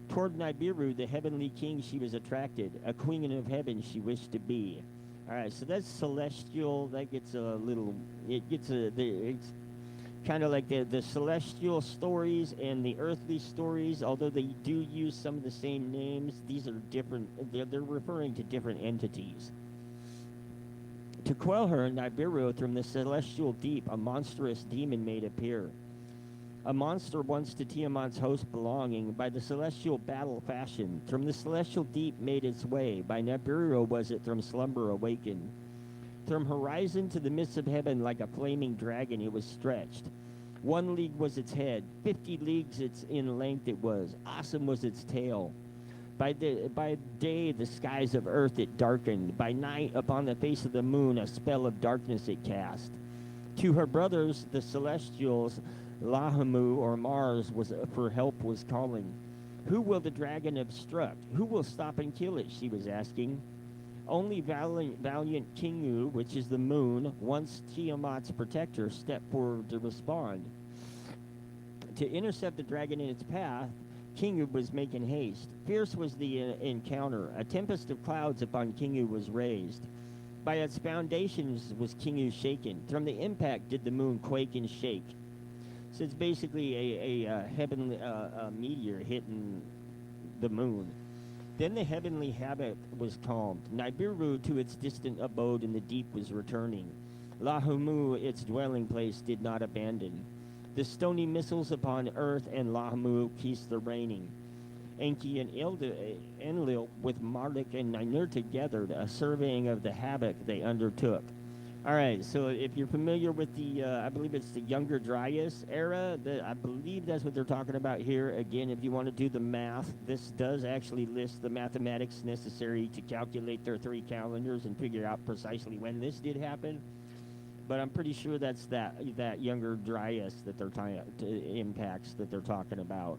Toward Nibiru, the heavenly king, she was attracted. A queen of heaven she wished to be. All right, so that's celestial. That gets it's kind of like the celestial stories and the earthly stories. Although they do use some of the same names, these are different. They're referring to different entities. To quell her, Nibiru, from the celestial deep, a monstrous demon made appear. A monster once to Tiamat's host belonging, by the celestial battle fashioned. From the celestial deep made its way, by Nibiru was it from slumber awakened. From horizon to the midst of heaven, like a flaming dragon it was stretched. 1 league was its head, 50 leagues in length it was. Awesome was its tail. By day the skies of earth it darkened. By night upon the face of the moon a spell of darkness it cast. To her brothers, the celestials, Lahamu or Mars was for help was calling. Who will the dragon obstruct? Who will stop and kill it? She was asking. Only valiant Kingu, which is the moon, once Tiamat's protector, stepped forward to respond. To intercept the dragon in its path, Kingu was making haste. Fierce was the encounter. A tempest of clouds upon Kingu was raised. By its foundations was Kingu shaken. From the impact did the moon quake and shake. So it's basically a heavenly meteor hitting the moon. Then the heavenly habit was calmed. Nibiru to its distant abode in the deep was returning. Lahamu, its dwelling place, did not abandon. The stony missiles upon earth and Lahamu ceased the raining. Enki and Enlil with Marduk and Ninurta gathered, a surveying of the havoc they undertook. All right, so if you're familiar with the, I believe it's the Younger Dryas era, I believe that's what they're talking about here. Again, if you want to do the math, this does actually list the mathematics necessary to calculate their 3 calendars and figure out precisely when this did happen. But I'm pretty sure that's that Younger Dryas that they're impacts that they're talking about.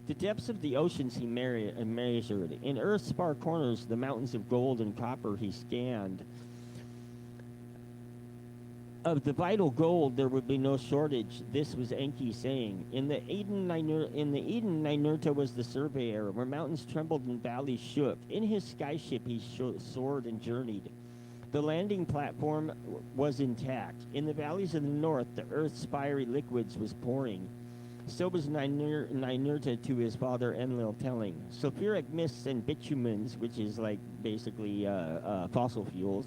The depths of the oceans he measured. In Earth's far corners, the mountains of gold and copper he scanned. Of the vital gold, there would be no shortage. This was Enki saying. In the Eden, Ninurta was the surveyor, where mountains trembled and valleys shook. In his skyship, he soared and journeyed. The landing platform was intact. In the valleys of the north, the earth's fiery liquids was pouring. So was Ninurta to his father Enlil telling. Sulfuric mists and bitumens, which is like basically fossil fuels,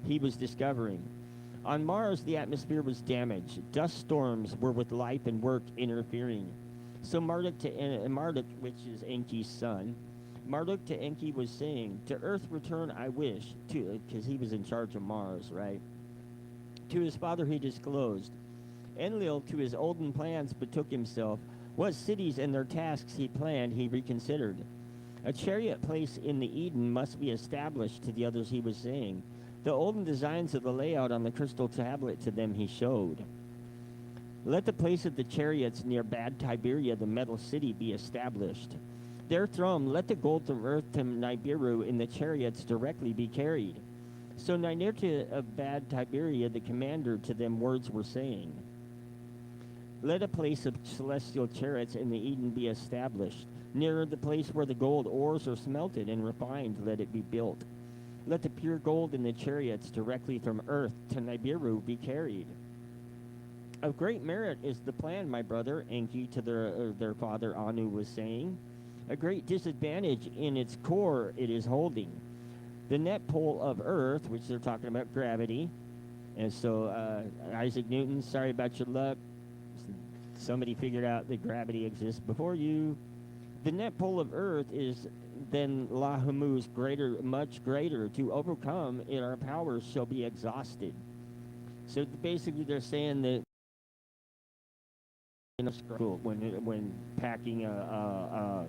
he was discovering. On Mars, the atmosphere was damaged. Dust storms were with life and work interfering. So Marduk, which is Enki's son, Marduk to Enki was saying, to Earth return I wish, because he was in charge of Mars, right? To his father he disclosed. Enlil to his olden plans betook himself. What cities and their tasks he planned he reconsidered. A chariot place in the Eden must be established, to the others he was saying. The olden designs of the layout on the crystal tablet to them he showed. Let the place of the chariots near Bad Tiberia, the metal city, be established. Therefrom, let the gold from earth to Nibiru in the chariots directly be carried. So Ninurta of Bad Tiberia, the commander, to them words were saying. Let a place of celestial chariots in the Eden be established. Nearer the place where the gold ores are smelted and refined, let it be built. Let the pure gold in the chariots directly from earth to Nibiru be carried. Of great merit is the plan, my brother, Enki to their father Anu was saying. A great disadvantage in its core it is holding. The net pole of earth, which they're talking about gravity. And so Isaac Newton, sorry about your luck. Somebody figured out that gravity exists before you. The net pole of earth is then Lahamu's much greater. To overcome it, our powers shall be exhausted. So basically they're saying that when packing a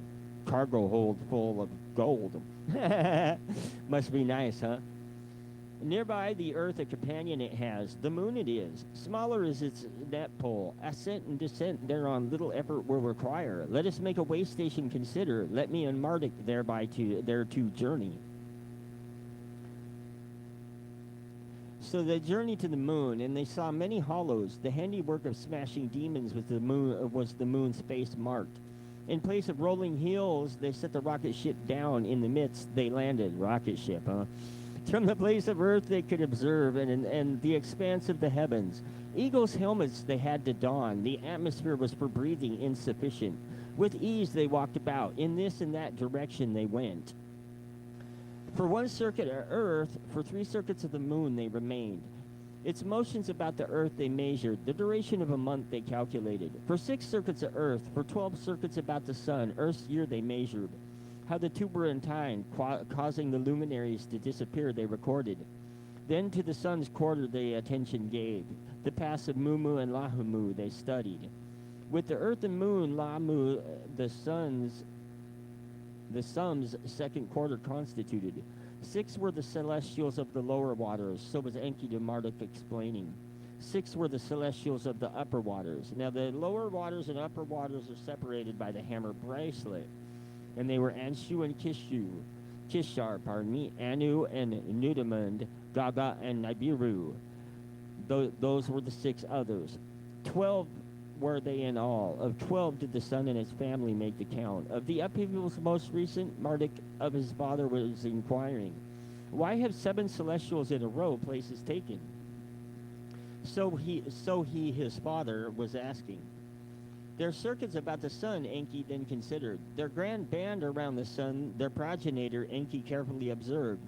cargo hold full of gold. Must be nice, huh? Nearby the earth a companion it has, the moon it is. Smaller is its net pole. Ascent and descent thereon little effort will require. Let us make a way station consider. Let me and Marduk thereto journey. So they journeyed to the moon, and they saw many hollows. The handiwork of smashing demons was the moon's face marked. In place of rolling hills, they set the rocket ship down. In the midst, they landed. Rocket ship, huh? From the place of earth they could observe, and the expanse of the heavens. Eagles' helmets they had to don. The atmosphere was for breathing insufficient. With ease they walked about. In this and that direction they went. For one circuit of earth, for 3 circuits of the moon they remained. Its motions about the earth they measured. The duration of a month they calculated. For 6 circuits of earth, for 12 circuits about the sun, earth's year they measured. How the two were entwined, causing the luminaries to disappear, they recorded. Then to the sun's quarter they attention gave. The paths of Mumu and Lahamu they studied. With the earth and moon, Lahamu, the sum's second quarter constituted. 6 were the celestials of the lower waters, so was Enki to Marduk explaining. 6 were the celestials of the upper waters. Now the lower waters and upper waters are separated by the hammer bracelet. And they were Anshu and Kishar, Anu and Nudamund, Gaga and Nibiru. Those were the 6 others. 12 were they in all? Of 12 did the sun and his family make the count. Of the upheavals most recent, Marduk of his father was inquiring. Why have 7 celestials in a row places taken? So he, his father, was asking. Their circuits about the sun, Enki then considered. Their grand band around the sun, their progenitor, Enki carefully observed.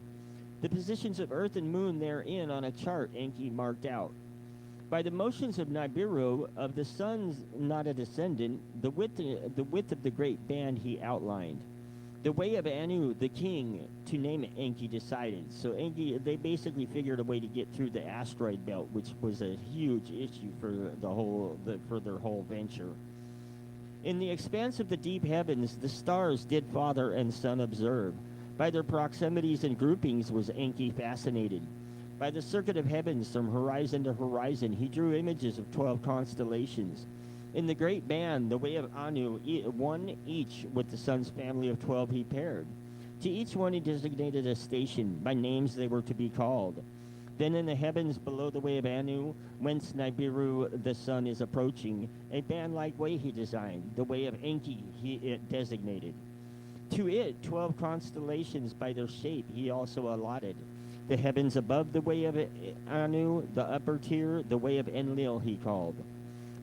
The positions of earth and moon therein on a chart, Enki marked out. By the motions of Nibiru, of the sun's not a descendant, the width of the great band he outlined. The way of Anu, the king, to name it, Enki decided. So Enki, they basically figured a way to get through the asteroid belt, which was a huge issue for for their whole venture. In the expanse of the deep heavens, the stars did father and son observe. By their proximities and groupings was Enki fascinated. By the circuit of heavens from horizon to horizon, he drew images of 12 constellations. In the great band, the way of Anu, one each with the sun's family of 12 he paired. To each one he designated a station, by names they were to be called. Then in the heavens below the way of Anu, whence Nibiru the sun is approaching, a band-like way he designed, the way of Enki it designated. To it 12 constellations by their shape he also allotted. The heavens above the way of Anu, the upper tier, the way of Enlil he called.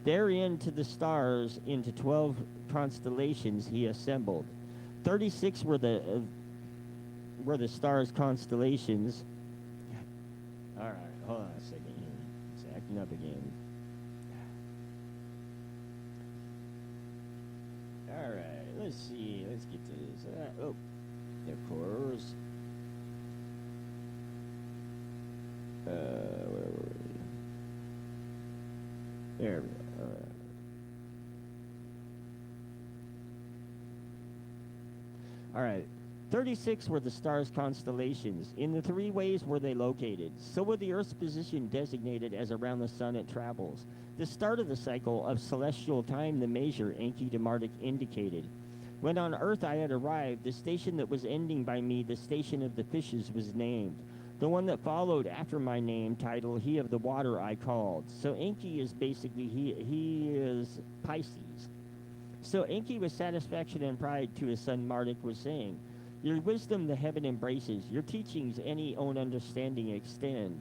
Therein to the stars into 12 constellations he assembled. 36 were the stars' constellations. All right, hold on a second here. It's acting up again. All right, let's see. Let's get to this. Of course. Where were we? There we go. All right. All right. 36 were the stars' constellations. In the 3 ways were they located. So were the Earth's position designated as around the sun it travels. The start of the cycle of celestial time, the measure Enki to Marduk indicated. When on Earth I had arrived, the station that was ending by me, the station of the fishes, was named. The one that followed after my name title, he of the water I called. So Enki is basically, he is Pisces. So Enki with satisfaction and pride to his son Marduk was saying, your wisdom the heaven embraces, your teachings any own understanding extend.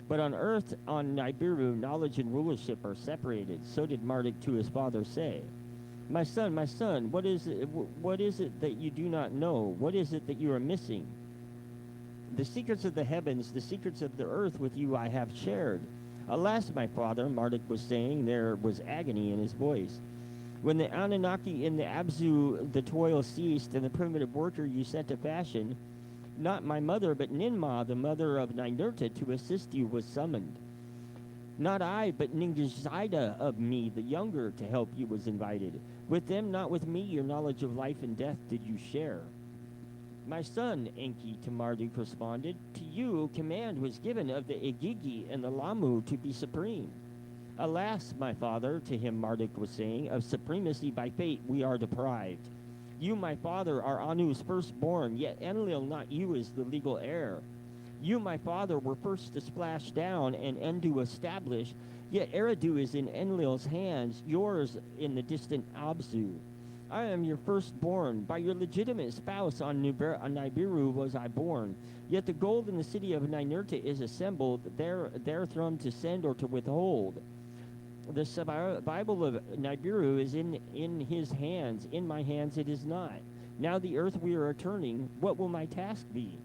But on earth, on Nibiru, knowledge and rulership are separated. So did Marduk to his father say, my son, what is it that you do not know? What is it that you are missing? The secrets of the heavens, the secrets of the earth with you I have shared. Alas, my father, Marduk was saying, there was agony in his voice. When the Anunnaki in the Abzu, the toil ceased, and the primitive worker you set to fashion, not my mother, but Ninmah, the mother of Ninurta, to assist you was summoned. Not I, but Ningishida of me, the younger, to help you was invited. With them, not with me, your knowledge of life and death did you share. My son, Enki to Marduk responded, to you command was given of the Igigi and the Lamu to be supreme. Alas, my father, to him Marduk was saying, of supremacy by fate we are deprived. You, my father, are Anu's firstborn, yet Enlil, not you, is the legal heir. You, my father, were first to splash down and Endu establish, yet Eridu is in Enlil's hands, yours in the distant Abzu. I am your firstborn. By your legitimate spouse on Nibiru was I born. Yet the gold in the city of Ninurta is assembled, their throne to send or to withhold. The Bible of Nibiru is in his hands. In my hands it is not. Now the earth we are returning, what will my task be?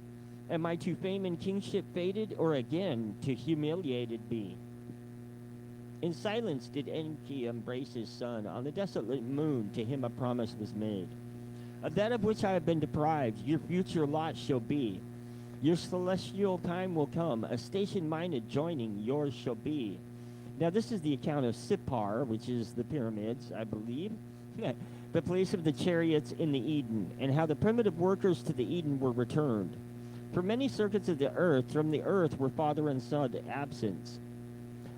Am I to fame and kingship fated, or again to humiliated be? In silence did Enki embrace his son. On the desolate moon to him a promise was made. Of that of which I have been deprived, your future lot shall be. Your celestial time will come, a station mine adjoining yours shall be. Now this is the account of Sippar, which is the pyramids, I believe, the place of the chariots in the Eden, and how the primitive workers to the Eden were returned. For many circuits of the earth, from the earth were father and son absent.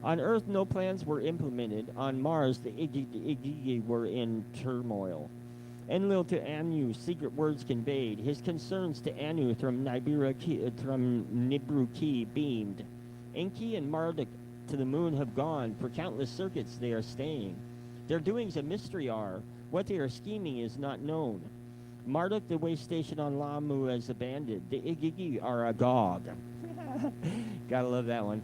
On earth no plans were implemented. On Mars the Igigi were in turmoil. Enlil to Anu secret words conveyed. His concerns to Anu from Nibru-Ki beamed. Enki and Marduk to the moon have gone. For countless circuits they are staying. Their doings a mystery are. What they are scheming is not known. Marduk, the way station on Lamu, is abandoned. The Igigi are agog. Gotta love that one.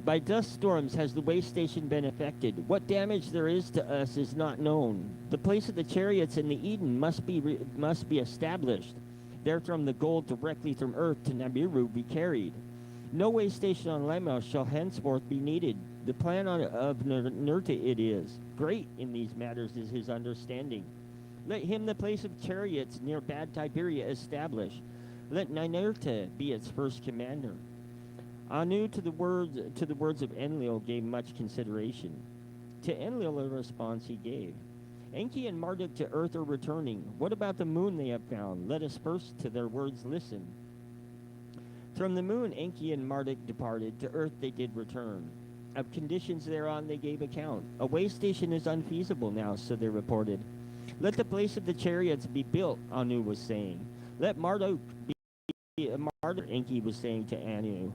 By dust storms has the way station been affected. What damage there is to us is not known. The place of the chariots in the Eden must be established. Therefrom the gold directly from earth to Nibiru be carried. No way station on Lemos shall henceforth be needed. The plan of Nurta it is. Great in these matters is his understanding. Let him the place of chariots near Bad Tiberia establish. Let Ninurta be its first commander. Anu to the words of Enlil gave much consideration. To Enlil a response he gave. Enki and Marduk to earth are returning. What about the moon they have found? Let us first to their words listen. From the moon Enki and Marduk departed, to earth they did return. Of conditions thereon they gave account. A way station is unfeasible now, so they reported. Let the place of the chariots be built, Anu was saying. Let Marduk be Marduk, Enki was saying to Anu.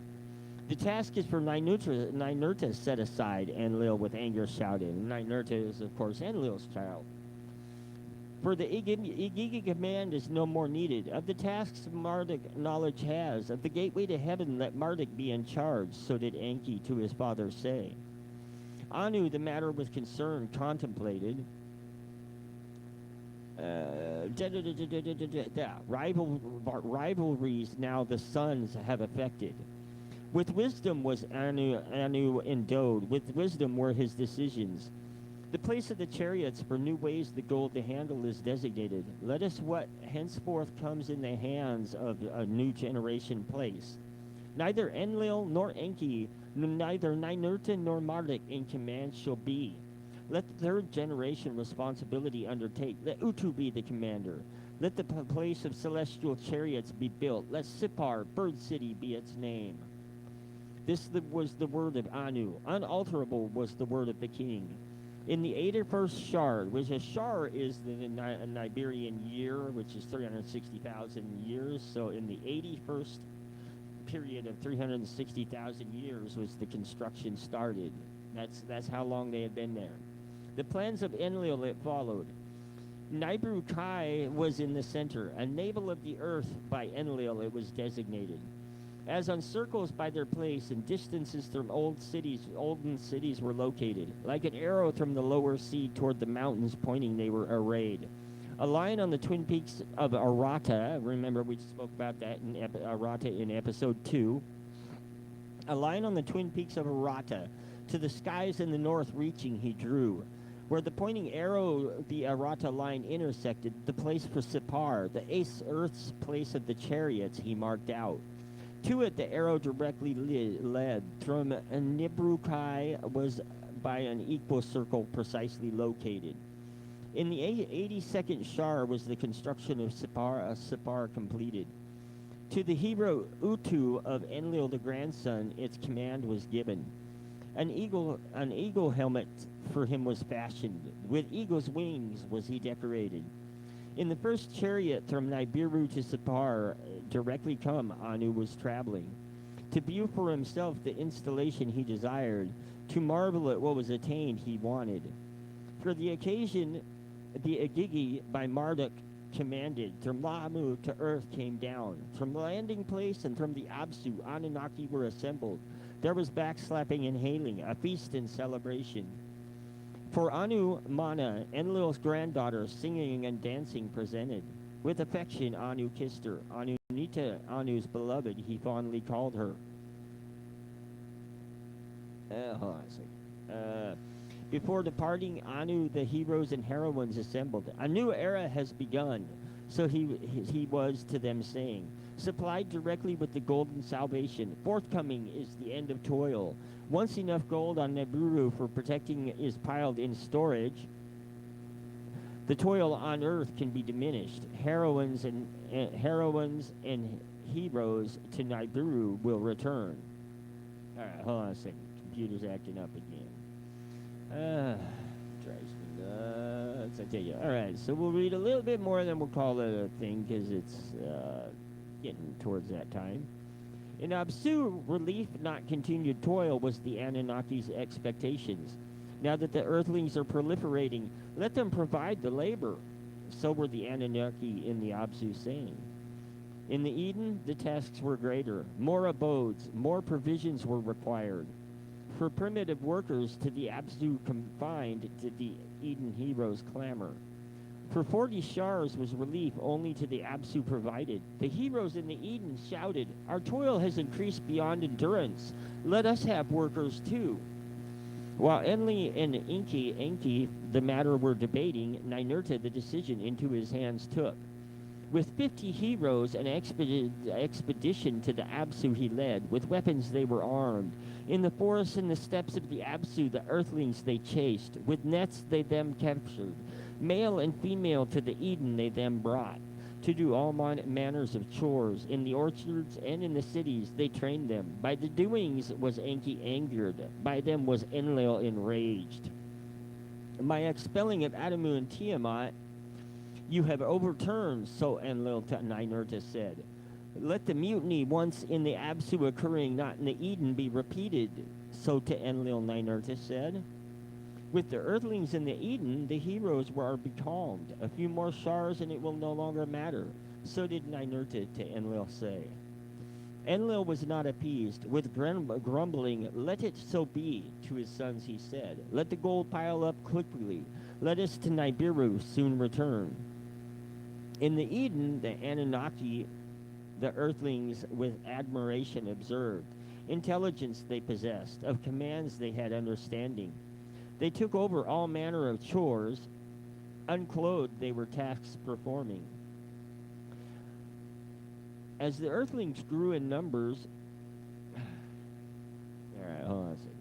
The task is for Ninurta set aside, Enlil with anger shouted. Ninurta is, of course, Enlil's child. For the Igigi command is no more needed. Of the tasks Marduk knowledge has. Of the gateway to heaven let Marduk be in charge, so did Enki to his father say. Anu the matter with concern contemplated. Rivalries now the sons have affected. With wisdom was Anu endowed. With wisdom were his decisions. The place of the chariots for new ways the gold to handle is designated. Let us what henceforth comes in the hands of a new generation place. Neither Enlil nor Enki, neither Ninurta nor Marduk in command shall be. Let the third generation responsibility undertake. Let Utu be the commander. Let the place of celestial chariots be built. Let Sipar, bird city, be its name. This was the word of Anu. Unalterable was the word of the king. In the 81st Shar, which a Shar is the Niberian year, which is 360,000 years, so in the 81st period of 360,000 years was the construction started. That's how long they had been there. The plans of Enlil it followed. Nibiru Kai was in the center, a navel of the earth by Enlil it was designated. As on circles by their place and distances from olden cities were located, like an arrow from the lower sea toward the mountains pointing they were arrayed. A line on the twin peaks of Arata, remember we spoke about that in Arata in episode 2. A line on the twin peaks of Arata, to the skies in the north reaching he drew. Where the pointing arrow, the Arata line intersected, the place for Sipar, the earth's place of the chariots, he marked out. To it the arrow directly led. From Nibrukai was by an equal circle precisely located. In the 82nd Shar was the construction of Sipar completed. To the hero Utu of Enlil the grandson, its command was given. An eagle helmet for him was fashioned. With eagle's wings was he decorated. In the first chariot from Nibiru to Sipar, directly come, Anu was traveling. To view for himself the installation he desired, to marvel at what was attained he wanted. For the occasion, the Igigi by Marduk commanded, from Lamu to earth came down. From the landing place and from the Absu, Anunnaki were assembled. There was backslapping and hailing, a feast and celebration. For Anu Mana, Enlil's granddaughter, singing and dancing presented. With affection, Anu kissed her. Anunita, Anu's beloved, he fondly called her. Hold on a second. Before departing, Anu, the heroes and heroines assembled. A new era has begun, so he was to them saying, supplied directly with the golden salvation. Forthcoming is the end of toil. Once enough gold on Nibiru for protecting is piled in storage, the toil on earth can be diminished. Heroines and heroes to Nibiru will return. All right, hold on a second. Computer's acting up again. Drives me nuts, I tell you. All right, so we'll read a little bit more, then we'll call it a thing because it's getting towards that time. In Absu, relief, not continued toil, was the Anunnaki's expectations. Now that the Earthlings are proliferating, let them provide the labor. So were the Anunnaki in the Absu saying. In the Eden, the tasks were greater. More abodes, more provisions were required. For primitive workers, to the Absu confined did the Eden heroes clamor. For 40 shars was relief only to the Absu provided. The heroes in the Eden shouted, "Our toil has increased beyond endurance. Let us have workers too." While Enli and Enki the matter were debating, Ninurta the decision into his hands took. With 50 heroes, an expedition to the Absu he led. With weapons they were armed. In the forests and the steppes of the Absu, the Earthlings they chased. With nets they them captured. Male and female to the Eden they them brought. To do all manners of chores. In the orchards and in the cities they trained them. By the doings was Enki angered. By them was Enlil enraged. My expelling of Adamu and Tiamat you have overturned, so Enlil to Ninurta said. Let the mutiny once in the Absu occurring, not in the Eden, be repeated, so to Enlil Ninurta said. With the Earthlings in the Eden, the heroes were becalmed. A few more shars and it will no longer matter. So did Ninurta to Enlil say. Enlil was not appeased. With grumbling, let it so be, to his sons he said. Let the gold pile up quickly. Let us to Nibiru soon return. In the Eden, the Anunnaki, the Earthlings with admiration observed. Intelligence they possessed. Of commands they had understanding. They took over all manner of chores. Unclothed they were tasks performing. As the Earthlings grew in numbers... Alright, hold on a second.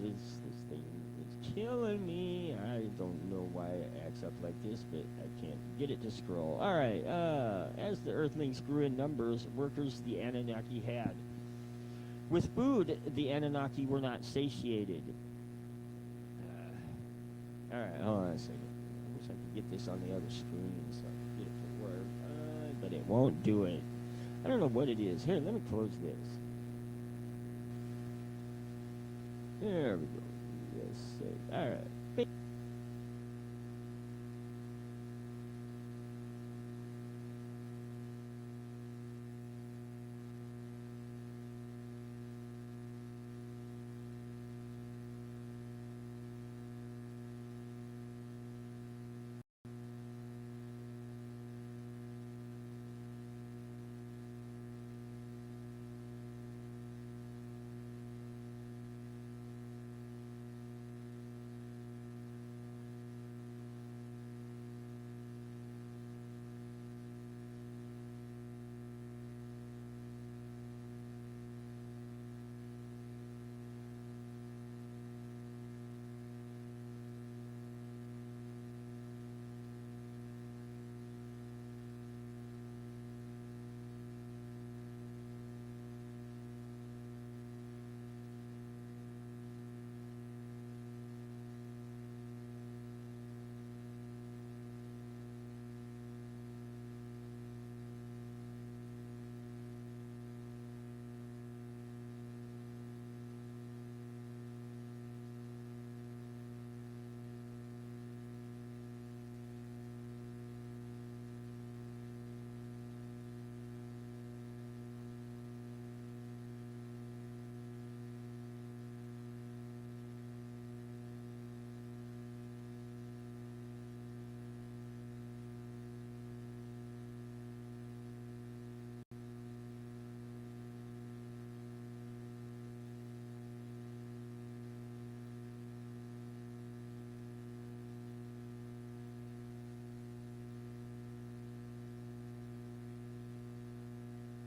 This thing is killing me. I don't know why it acts up like this, but I can't get it to scroll. Alright, as the Earthlings grew in numbers, workers the Anunnaki had. With food, the Anunnaki were not satiated. Alright, hold on a second. I wish I could get this on the other screen so I can get it to work. But it won't do it. I don't know what it is. Here, let me close this. There we go. Yes, alright.